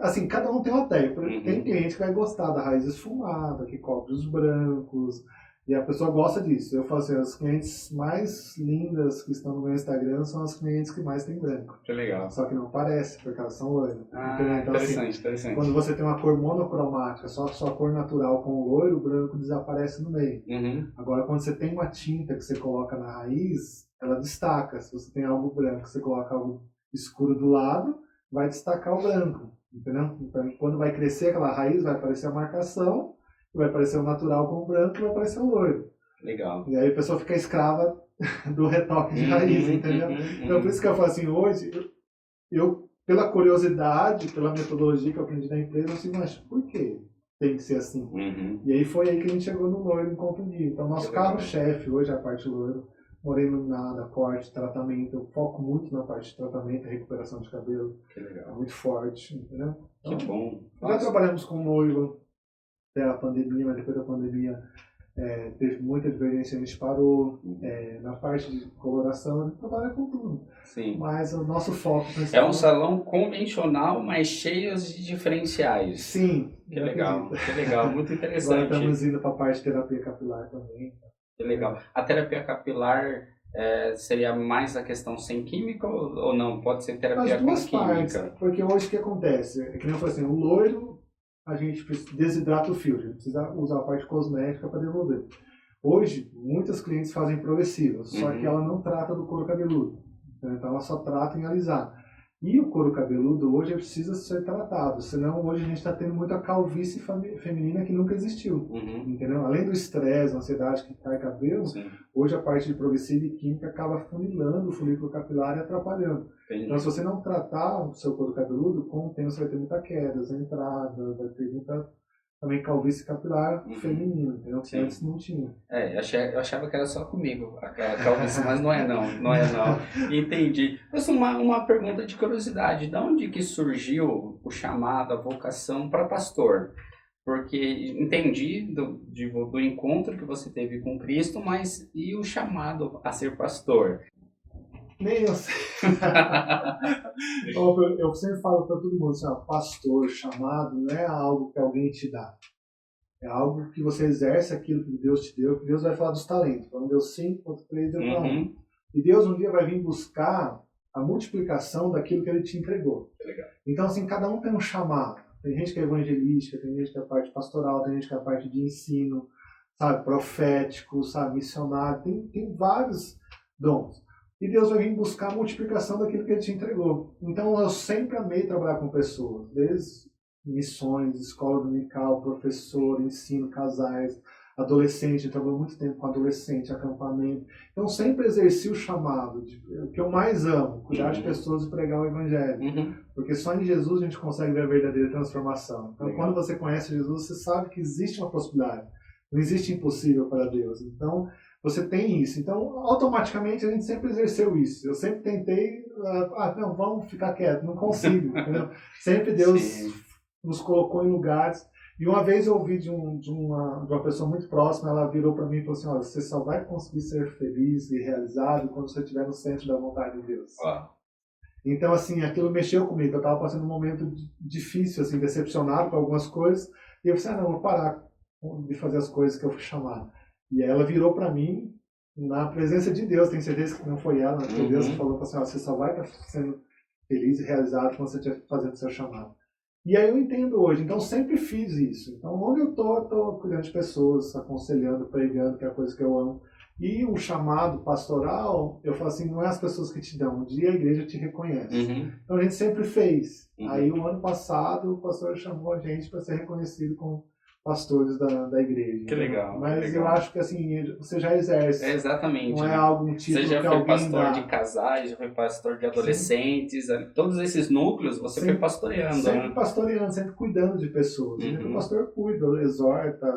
assim, cada um tem uma técnica. Tem cliente que vai gostar da raiz esfumada, que cobre os brancos... E a pessoa gosta disso. Eu falo assim, as clientes mais lindas que estão no meu Instagram são as clientes que mais têm branco. Que legal. Só que não parece, porque elas são loiras. Então, interessante. quando você tem uma cor monocromática, só a sua cor natural com o loiro, o branco desaparece no meio. Agora, quando você tem uma tinta que você coloca na raiz, ela destaca. Se você tem algo branco, você coloca algo escuro do lado, vai destacar o branco. Entendeu? Então, quando vai crescer aquela raiz, vai aparecer a marcação, vai aparecer o natural com o branco e vai aparecer o loiro. Legal. E aí a pessoa fica escrava do retoque de raiz, entendeu? Então por isso que eu falo assim, hoje, eu pela curiosidade, pela metodologia que eu aprendi na empresa, eu assim, mas por que tem que ser assim? E aí foi aí que a gente chegou no loiro inconfundível. Então nosso carro-chefe hoje é a parte loiro, moreno iluminada, corte, tratamento. Eu foco muito na parte de tratamento e recuperação de cabelo. Que legal. É muito forte, entendeu? Então, que bom. Já trabalhamos com noiva até a pandemia, mas depois da pandemia teve muita divergência, a gente parou. Na parte de coloração, a gente trabalha com tudo. Sim. Mas o nosso foco principal... É um salão convencional, mas cheio de diferenciais. Sim. Que legal, muito interessante. Agora estamos indo para a parte de terapia capilar também. Que legal. A terapia capilar seria mais a questão sem química ou não? Pode ser terapia com química? Partes, porque hoje o que acontece? É que nem eu falei assim, o loiro, a gente desidrata o fio, a gente precisa usar a parte cosmética para devolver. Hoje, muitas clientes fazem progressivas, só que ela não trata do couro cabeludo. Então ela só trata em alisar. E o couro cabeludo hoje precisa ser tratado, senão hoje a gente está tendo muita calvície feminina que nunca existiu. Entendeu? Além do estresse, ansiedade que cai cabelo, hoje a parte de progressiva e química acaba funilando o folículo capilar e atrapalhando. Então se você não tratar o seu couro cabeludo, com o tempo você vai ter muita queda, entrada, vai ter muita também calvície capilar feminina, entendeu? Que antes não tinha. Eu achava que era só comigo a calvície, mas não é não. Entendi. Mas uma pergunta de curiosidade, de onde que surgiu o chamado, a vocação para pastor? Porque entendi do encontro que você teve com Cristo, mas e o chamado a ser pastor? Nem eu sei. Eu sempre falo para todo mundo, assim, pastor, chamado, não é algo que alguém te dá. É algo que você exerce aquilo que Deus te deu, que Deus vai falar dos talentos. Quando deu 5, quando 3, deu para 1. E Deus um dia vai vir buscar a multiplicação daquilo que Ele te entregou. Legal. Então, assim, cada um tem um chamado. Tem gente que é evangelística, tem gente que é a parte pastoral, tem gente que é a parte de ensino, sabe, profético, sabe, missionário. Tem vários dons. E Deus vai vir buscar a multiplicação daquilo que Ele te entregou. Então, eu sempre amei trabalhar com pessoas, desde missões, escola dominical, professor, ensino, casais, adolescente. Eu trabalhei muito tempo com adolescente, acampamento. Então, sempre exerci o chamado, o que eu mais amo, cuidar de pessoas e pregar o Evangelho. Porque só em Jesus a gente consegue ver a verdadeira transformação. Então, quando você conhece Jesus, você sabe que existe uma possibilidade. Não existe impossível para Deus. Então, você tem isso. Então, automaticamente, a gente sempre exerceu isso. Eu sempre tentei, não, vamos ficar quieto, não consigo. Entendeu? Sempre Deus nos colocou em lugares. E uma vez eu ouvi de uma pessoa muito próxima, ela virou para mim e falou assim, olha, você só vai conseguir ser feliz e realizado quando você estiver no centro da vontade de Deus. Então, assim, aquilo mexeu comigo. Eu estava passando um momento difícil, assim, decepcionado com algumas coisas. E eu pensei, não, vou parar de fazer as coisas que eu fui chamado. E aí ela virou para mim, na presença de Deus, tenho certeza que não foi ela, mas foi Deus que falou para você só vai estar sendo feliz e realizado quando você estiver fazendo o seu chamado. E aí eu entendo hoje, então sempre fiz isso. Então onde eu estou cuidando de pessoas, aconselhando, pregando, que é a coisa que eu amo. E o chamado pastoral, eu falo assim, não é as pessoas que te dão, um dia a igreja te reconhece. Então a gente sempre fez. Aí o ano passado o pastor chamou a gente para ser reconhecido como pastores da igreja. Que legal. Mas que legal. eu acho que assim, você já exerce. Exatamente. Não é algo um título Você já que foi alguém pastor dá. de casais, já foi pastor de adolescentes, todos esses núcleos você foi pastoreando. Sempre né? pastoreando, sempre cuidando de pessoas. O pastor cuida, exorta,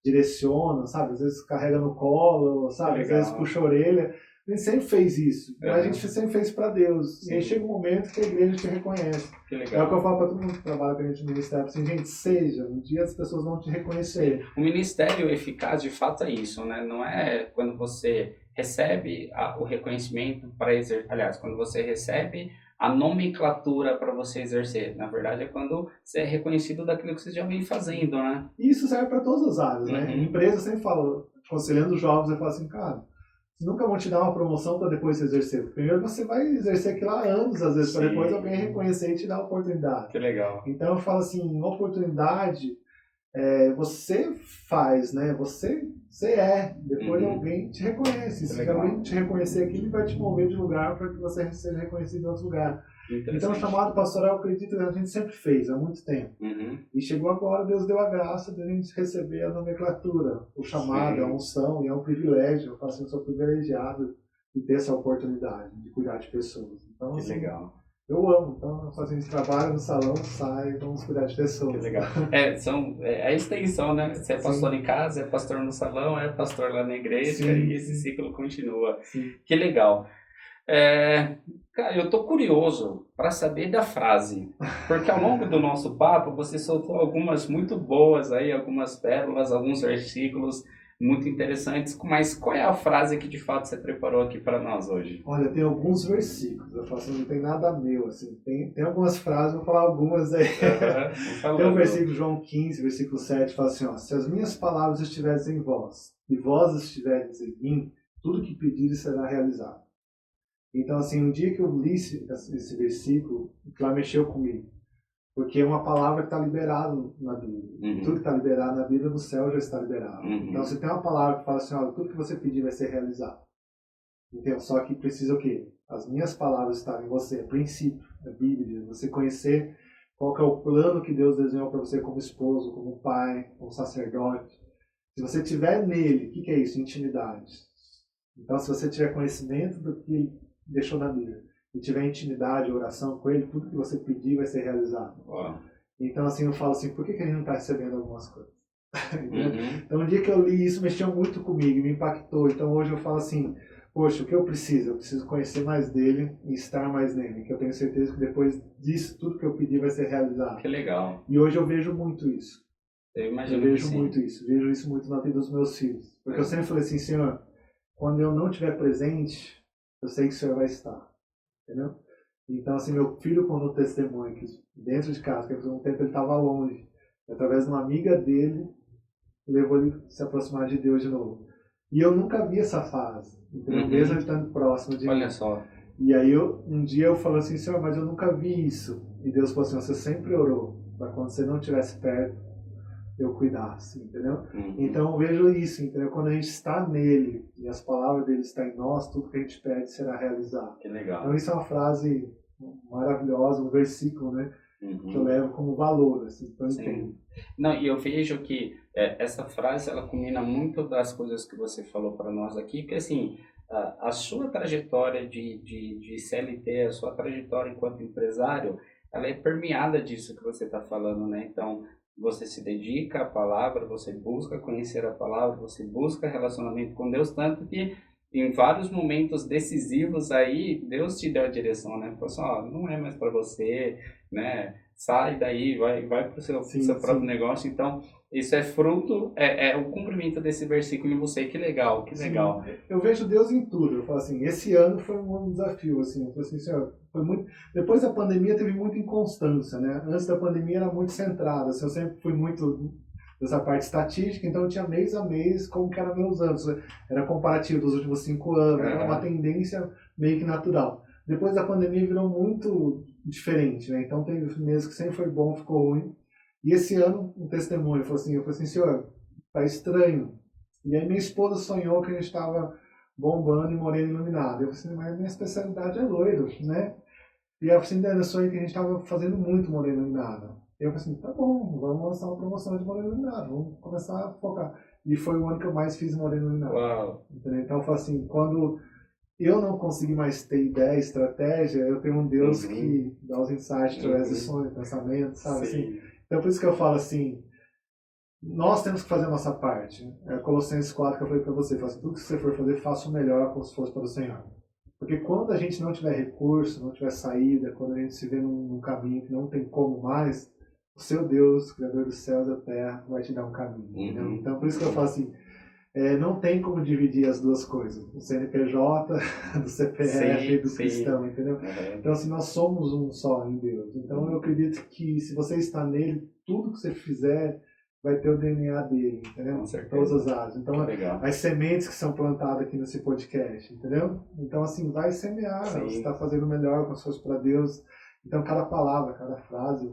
direciona, sabe? Às vezes carrega no colo, sabe? Às vezes puxa a orelha. A gente sempre fez isso, mas a gente sempre fez para Deus. Sim. E aí chega um momento que a igreja te reconhece. Que legal. É o que eu falo para todo mundo que trabalha com a gente no ministério, assim, gente, seja, um dia as pessoas vão te reconhecer. O ministério eficaz, de fato, é isso, né? Não é quando você recebe o reconhecimento para exercer, aliás, quando você recebe a nomenclatura para você exercer. Na verdade, é quando você é reconhecido daquilo que você já vem fazendo, né? E isso serve para todas as áreas, né? A empresa sempre fala, aconselhando os jovens, eu falo assim, cara, vocês nunca vão te dar uma promoção para depois você exercer. Primeiro você vai exercer aquilo há anos, às vezes, para depois alguém reconhecer e te dar a oportunidade. Que legal. Então eu falo assim, oportunidade você faz, né? Você é. Depois alguém te reconhece. Se alguém te reconhecer aqui, ele vai te mover de lugar para que você seja reconhecido em outro lugar. Então o chamado pastoral, eu acredito que a gente sempre fez, há muito tempo. E chegou agora, Deus deu a graça de a gente receber a nomenclatura, o chamado, a unção, e é um privilégio. Eu falo assim, eu sou privilegiado de ter essa oportunidade de cuidar de pessoas. Então, que assim, legal. Eu amo. Então, a gente trabalha no salão, sai, vamos cuidar de pessoas. Que legal. É a extensão, né? Você é pastor em casa, é pastor no salão, é pastor lá na igreja, e esse ciclo continua. Que legal. Cara, eu tô curioso para saber da frase, porque ao longo do nosso papo você soltou algumas muito boas aí, algumas pérolas, alguns versículos muito interessantes, mas qual é a frase que de fato você preparou aqui para nós hoje? Olha, tem alguns versículos, eu falo assim, não tem nada meu, assim, tem algumas frases, vou falar algumas aí. Tem um versículo, João 15, versículo 7, fala assim, ó, se as minhas palavras estiverem em vós, e vós estiveres em mim, tudo que pedires será realizado. Então, assim, um dia que eu li esse versículo, aquilo mexeu comigo. Porque é uma palavra que está liberada na Bíblia. Tudo que está liberado na Bíblia, no céu já está liberado. Então, você tem uma palavra que fala assim, olha, tudo que você pedir vai ser realizado. Então, só que precisa o quê? As minhas palavras estarem em você. É princípio, é Bíblia. Você conhecer qual que é o plano que Deus desenhou para você como esposo, como pai, como sacerdote. Se você tiver nele, o que é isso? Intimidade. Então, se você tiver conhecimento do que ele deixou na Bíblia, e tiver intimidade, oração com ele, tudo que você pedir vai ser realizado. Então, assim, eu falo assim, por que a gente não está recebendo algumas coisas? Então, um dia que eu li isso, mexeu muito comigo, me impactou. Então, hoje eu falo assim, poxa, o que eu preciso? Eu preciso conhecer mais dele e estar mais nele, que eu tenho certeza que depois disso, tudo que eu pedir vai ser realizado. Que legal. E hoje eu vejo muito isso. Eu vejo muito isso. Vejo isso muito na vida dos meus filhos. Porque eu sempre falei assim, Senhor, quando eu não estiver presente, eu sei que o Senhor vai estar. Entendeu? Então, assim, meu filho contou testemunho que dentro de casa, que por um tempo ele estava longe, através de uma amiga dele, levou ele a se aproximar de Deus de novo. E eu nunca vi essa fase, entendeu? Mesmo ele estando próximo de mim. Olha só. E aí, um dia eu falei assim, Senhor, mas eu nunca vi isso. E Deus falou assim, você sempre orou para quando você não estivesse perto, eu cuidasse, entendeu? Uhum. Então eu vejo isso, entendeu? Quando a gente está nele e as palavras dele estão em nós, tudo que a gente pede será realizado. Que legal. Então isso é uma frase maravilhosa, um versículo, né? Que eu levo como valor, assim, então eu entendo. Não, e eu vejo que essa frase, ela combina muito das coisas que você falou para nós aqui, porque assim, a sua trajetória de CLT, a sua trajetória enquanto empresário, ela é permeada disso que você está falando, né? Então, você se dedica à palavra, você busca conhecer a palavra, você busca relacionamento com Deus, tanto que em vários momentos decisivos aí, Deus te deu a direção, né? Falou assim, ó, não é mais para você, né? Sai daí, vai para o seu próprio negócio. Então, isso é fruto, é o cumprimento desse versículo em você. Que legal, que legal. Sim, eu vejo Deus em tudo. Eu falo assim, esse ano foi um desafio, assim. Eu falo assim, senhor, foi muito... Depois da pandemia teve muita inconstância, né? Antes da pandemia era muito centrado, assim, eu sempre fui muito dessa parte estatística, então eu tinha mês a mês como que eram meus anos. Era comparativo dos últimos 5 anos, era uma tendência meio que natural. Depois da pandemia virou muito diferente, né? Então teve meses que sempre foi bom, ficou ruim. E esse ano, um testemunho, eu falei assim, senhor, tá estranho. E aí minha esposa sonhou que a gente estava bombando e moreno iluminado. Eu falei assim, mas minha especialidade é loiro, né? E ela falou assim, Dani, eu sonhei que a gente estava fazendo muito moreno iluminado. Eu falei assim, tá bom, vamos lançar uma promoção de moreno iluminado, vamos começar a focar. E foi o ano que eu mais fiz moreno iluminado. Uau. Entendeu? Então eu falo assim, quando eu não consegui mais ter ideia, estratégia, eu tenho um Deus que dá os insights através de sonhos, pensamentos, sabe? Assim, então por isso que eu falo assim, nós temos que fazer a nossa parte. Colossenses 4 que eu falei para você, assim, tudo que você for fazer, faça o melhor como se fosse para o Senhor. Porque quando a gente não tiver recurso, não tiver saída, quando a gente se vê num caminho que não tem como mais, o seu Deus, Criador dos céus e da terra, vai te dar um caminho. Então por isso que eu falo assim, não tem como dividir as duas coisas, o CNPJ, do CPF e do cristão, entendeu? Então assim, nós somos um só em Deus. Então eu acredito que se você está nele, tudo que você fizer vai ter o DNA dele, entendeu? Em todas as áreas. Então as sementes que são plantadas aqui nesse podcast, entendeu? Então assim, vai semear, você está fazendo o melhor com as coisas para Deus. Então cada palavra, cada frase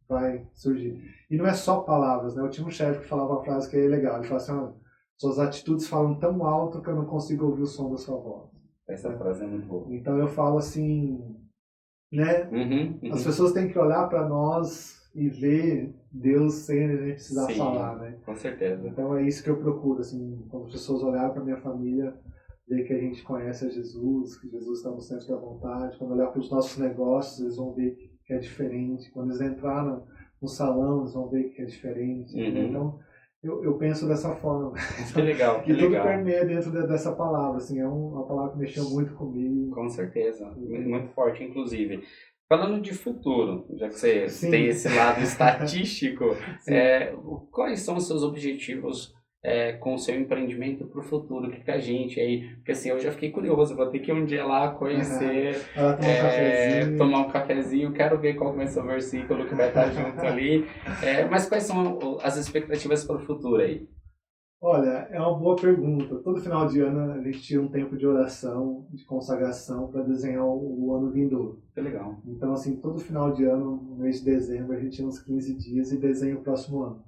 vai surgir. E não é só palavras, né? Eu tinha um chefe que falava uma frase que é legal, ele falava assim, suas atitudes falam tão alto que eu não consigo ouvir o som da sua voz. Essa frase é muito boa. Então eu falo assim, né? As pessoas têm que olhar para nós e ver Deus sem a gente precisar falar, né? Com certeza. Então é isso que eu procuro, assim, quando as pessoas olharem para minha família, ver que a gente conhece a Jesus, que Jesus está no centro da vontade. Quando olhar para os nossos negócios, eles vão ver que é diferente. Quando eles entrarem no salão, eles vão ver que é diferente. Então eu penso dessa forma. Que legal, que legal. E tudo permeia dentro dessa palavra, assim, é uma palavra que mexeu muito comigo. Com certeza, muito forte, inclusive. Falando de futuro, já que você tem esse lado estatístico, quais são os seus objetivos com o seu empreendimento para o futuro? O que a gente aí... Porque assim, eu já fiquei curioso, vou ter que um dia lá conhecer, tomar um cafezinho, quero ver qual vai ser o versículo que vai estar junto ali. Mas quais são as expectativas para o futuro aí? Olha, é uma boa pergunta. Todo final de ano a gente tira um tempo de oração, de consagração para desenhar o ano vindouro. Que legal. Então, assim, todo final de ano, no mês de dezembro, a gente tira uns 15 dias e desenha o próximo ano.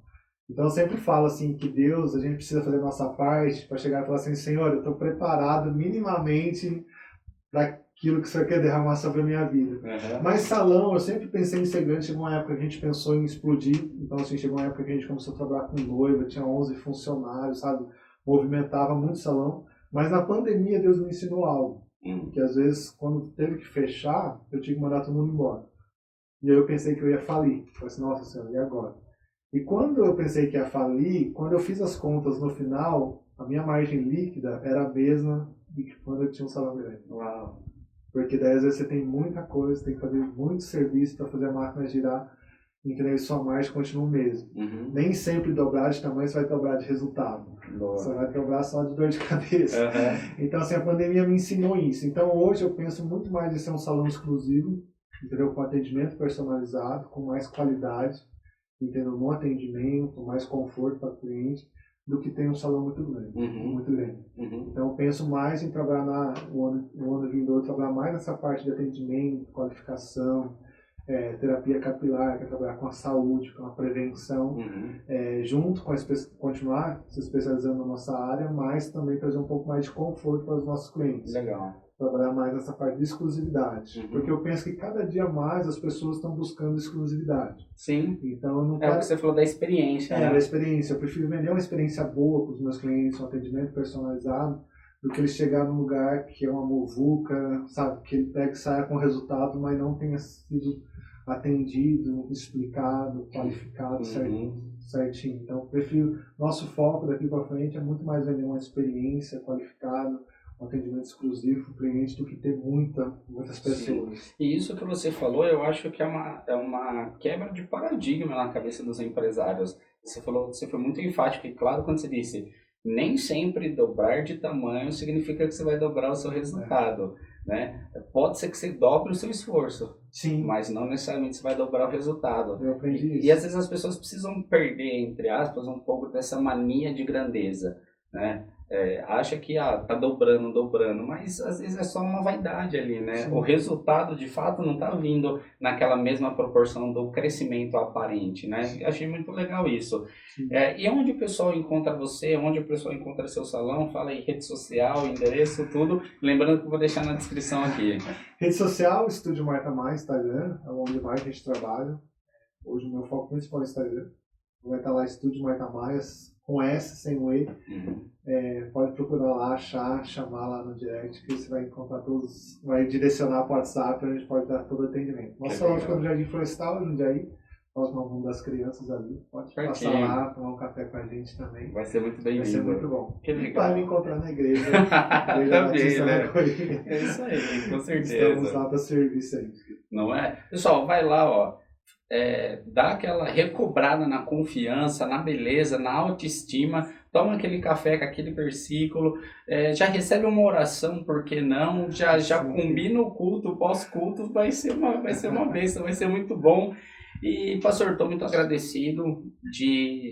Então, eu sempre falo assim que Deus, a gente precisa fazer a nossa parte para chegar e falar assim, Senhor, eu estou preparado minimamente para aquilo que o Senhor quer derramar sobre a minha vida. Mas salão, eu sempre pensei em ser grande. Chegou uma época que a gente pensou em explodir. Então, assim, chegou uma época que a gente começou a trabalhar com noiva, tinha 11 funcionários, sabe? Movimentava muito salão. Mas na pandemia, Deus me ensinou algo. Que às vezes, quando teve que fechar, eu tinha que mandar todo mundo embora. E aí eu pensei que eu ia falir. Falei assim, nossa Senhora, e agora? E quando eu pensei que ia falir, quando eu fiz as contas no final, a minha margem líquida era a mesma do que quando eu tinha um salão grande. Uau! Porque daí às vezes você tem muita coisa, tem que fazer muito serviço para fazer a máquina girar, e que daí sua margem continua o mesmo. Nem sempre dobrar de tamanho você vai dobrar de resultado. Você vai dobrar só de dor de cabeça. Então assim, a pandemia me ensinou isso. Então hoje eu penso muito mais em ser um salão exclusivo, entendeu? Com atendimento personalizado, com mais qualidade, entendeu? No atendimento, mais conforto para o cliente, do que tem um salão muito grande. Muito grande. Então eu penso mais em trabalhar no ano vindouro, trabalhar mais nessa parte de atendimento, qualificação, terapia capilar, que é trabalhar com a saúde, com a prevenção, junto com continuar se especializando na nossa área, mas também trazer um pouco mais de conforto para os nossos clientes. Legal. Trabalhar mais nessa parte de exclusividade. Porque eu penso que cada dia mais as pessoas estão buscando exclusividade. Sim. Então, eu não É o que você falou da experiência, né? Da experiência. Eu prefiro vender uma experiência boa para os meus clientes, um atendimento personalizado, do que ele chegar num lugar que é uma muvuca, sabe? Que ele pega e saia com resultado, mas não tenha sido atendido, explicado, qualificado certinho. Então, eu prefiro, nosso foco daqui para frente é muito mais vender uma experiência qualificada, um atendimento exclusivo para o cliente, do que ter muitas pessoas. Sim. E isso que você falou, eu acho que é uma quebra de paradigma na cabeça dos empresários. Você foi muito enfático, e claro, quando você disse, nem sempre dobrar de tamanho significa que você vai dobrar o seu resultado, né? Pode ser que você dobre o seu esforço, sim, mas não necessariamente você vai dobrar o resultado. Eu aprendi isso. E às vezes as pessoas precisam perder, entre aspas, um pouco dessa mania de grandeza, né? Acha que tá dobrando, mas às vezes é só uma vaidade ali, né? Sim. O resultado de fato não está vindo naquela mesma proporção do crescimento aparente, né? Achei muito legal isso. E onde o pessoal encontra você, onde o pessoal encontra seu salão? Fala aí, rede social, endereço, tudo. Lembrando que eu vou deixar na descrição aqui. Rede social, Estúdio Marta Maia, Instagram, é onde mais a gente trabalha. Hoje o meu foco principal é o Instagram. Vai estar lá Estúdio Marta Maia, com S, sem o E. Pode procurar lá, achar, chamar lá no direct, que você vai encontrar todos, vai direcionar para o WhatsApp, onde a gente pode dar todo o atendimento. Nosso salão fica no Jardim Florestal, em Jundiaí, próximo ao Mundo das Crianças ali. Pode passar lá, tomar um café com a gente também. Vai ser muito bem-vindo. Vai ser muito bom. Que legal. Vai me encontrar na igreja. Também, né? É isso aí, com certeza. Estamos lá para servir sempre. Não é? Pessoal, vai lá, ó. Dá aquela recobrada na confiança, na beleza, na autoestima, toma aquele café com aquele versículo, já recebe uma oração, por que não? Já combina o culto, o pós-culto, vai ser uma bênção, vai ser muito bom. E, pastor, estou muito agradecido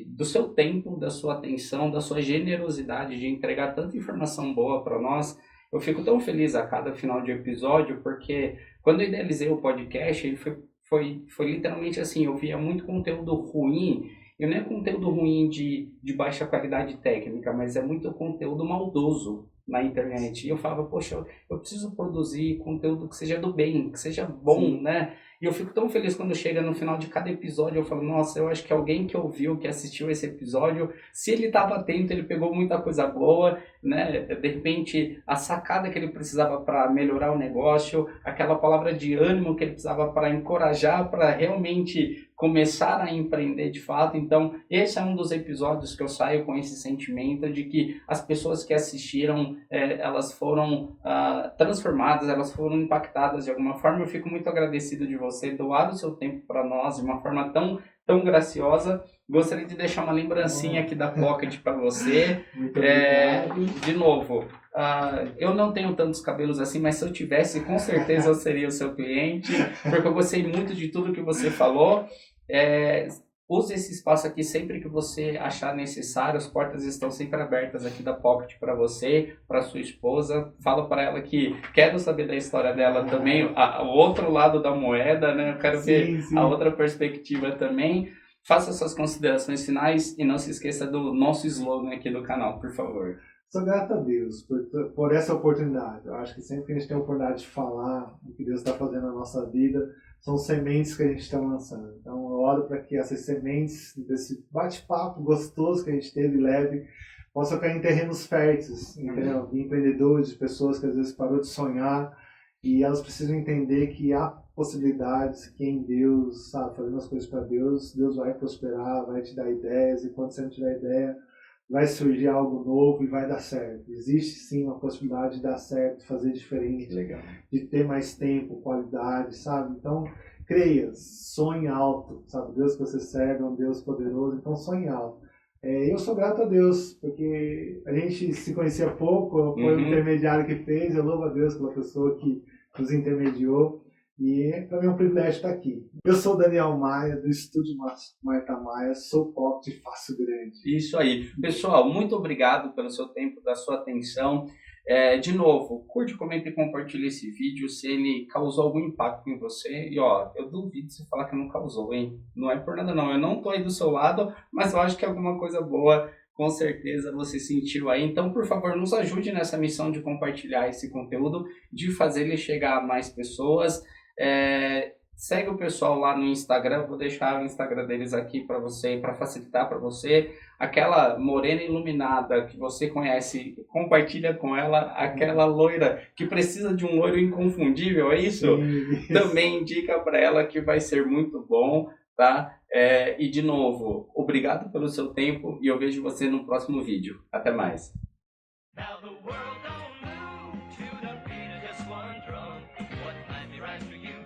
do seu tempo, da sua atenção, da sua generosidade de entregar tanta informação boa para nós. Eu fico tão feliz a cada final de episódio, porque quando eu idealizei o podcast, ele foi literalmente assim, eu via muito conteúdo ruim, e não é conteúdo ruim de baixa qualidade técnica, mas é muito conteúdo maldoso na internet. E eu falava, poxa, eu preciso produzir conteúdo que seja do bem, que seja bom, Sim. né? E eu fico tão feliz quando chega no final de cada episódio, eu falo, nossa, eu acho que alguém que ouviu, que assistiu esse episódio, se ele estava atento, ele pegou muita coisa boa, né? De repente, a sacada que ele precisava para melhorar o negócio, aquela palavra de ânimo que ele precisava para encorajar, para realmente começar a empreender de fato. Então, esse é um dos episódios que eu saio com esse sentimento de que as pessoas que assistiram, elas foram transformadas, elas foram impactadas de alguma forma. Eu fico muito agradecido de você doar o seu tempo para nós de uma forma tão graciosa. Gostaria de deixar uma lembrancinha aqui da Pocket para você. Muito obrigado. De novo, eu não tenho tantos cabelos assim, mas se eu tivesse, com certeza eu seria o seu cliente, porque eu gostei muito de tudo que você falou. Use esse espaço aqui sempre que você achar necessário. As portas estão sempre abertas aqui da Pocket para você, para sua esposa. Fala para ela que quero saber da história dela também, o outro lado da moeda, né? Eu quero ver a outra perspectiva também. Faça suas considerações finais e não se esqueça do nosso slogan aqui do canal, por favor. Sou grato a Deus por essa oportunidade. Eu acho que sempre que a gente tem a oportunidade de falar o que Deus está fazendo na nossa vida, são sementes que a gente está lançando. Então eu oro para que essas sementes, desse bate-papo gostoso que a gente teve, leve, possam cair em terrenos férteis, entendeu? De empreendedores, de pessoas que às vezes parou de sonhar, e elas precisam entender que há possibilidades, que em Deus, sabe, fazendo as coisas para Deus, Deus vai prosperar, vai te dar ideias, e quando você não tiver ideia, vai surgir algo novo e vai dar certo. Existe sim uma possibilidade de dar certo, fazer diferente, Legal. De ter mais tempo, qualidade, sabe? Então, creia, sonhe alto, sabe? Deus que você serve é um Deus poderoso, então sonhe alto. Eu sou grato a Deus, porque a gente se conhecia pouco, foi o intermediário que fez, eu louvo a Deus pela pessoa que nos intermediou. E para mim é um privilégio estar aqui. Eu sou Daniel Maia, do Estúdio Marta Maia, sou Pocket e faço grande. Isso aí. Pessoal, muito obrigado pelo seu tempo, da sua atenção. De novo, curte, comenta e compartilha esse vídeo se ele causou algum impacto em você. E ó, eu duvido você falar que não causou, hein? Não é por nada não, eu não tô aí do seu lado, mas eu acho que alguma coisa boa com certeza você sentiu aí. Então, por favor, nos ajude nessa missão de compartilhar esse conteúdo, de fazer ele chegar a mais pessoas. Segue o pessoal lá no Instagram, vou deixar o Instagram deles aqui para você, para facilitar para você. Aquela morena iluminada que você conhece, compartilha com ela. Aquela loira que precisa de um loiro inconfundível, é isso? Sim. Também indica para ela que vai ser muito bom, tá? E de novo, obrigado pelo seu tempo e eu vejo você no próximo vídeo. Até mais. Now the world don't move to the beat of just one drum. What might be right for you?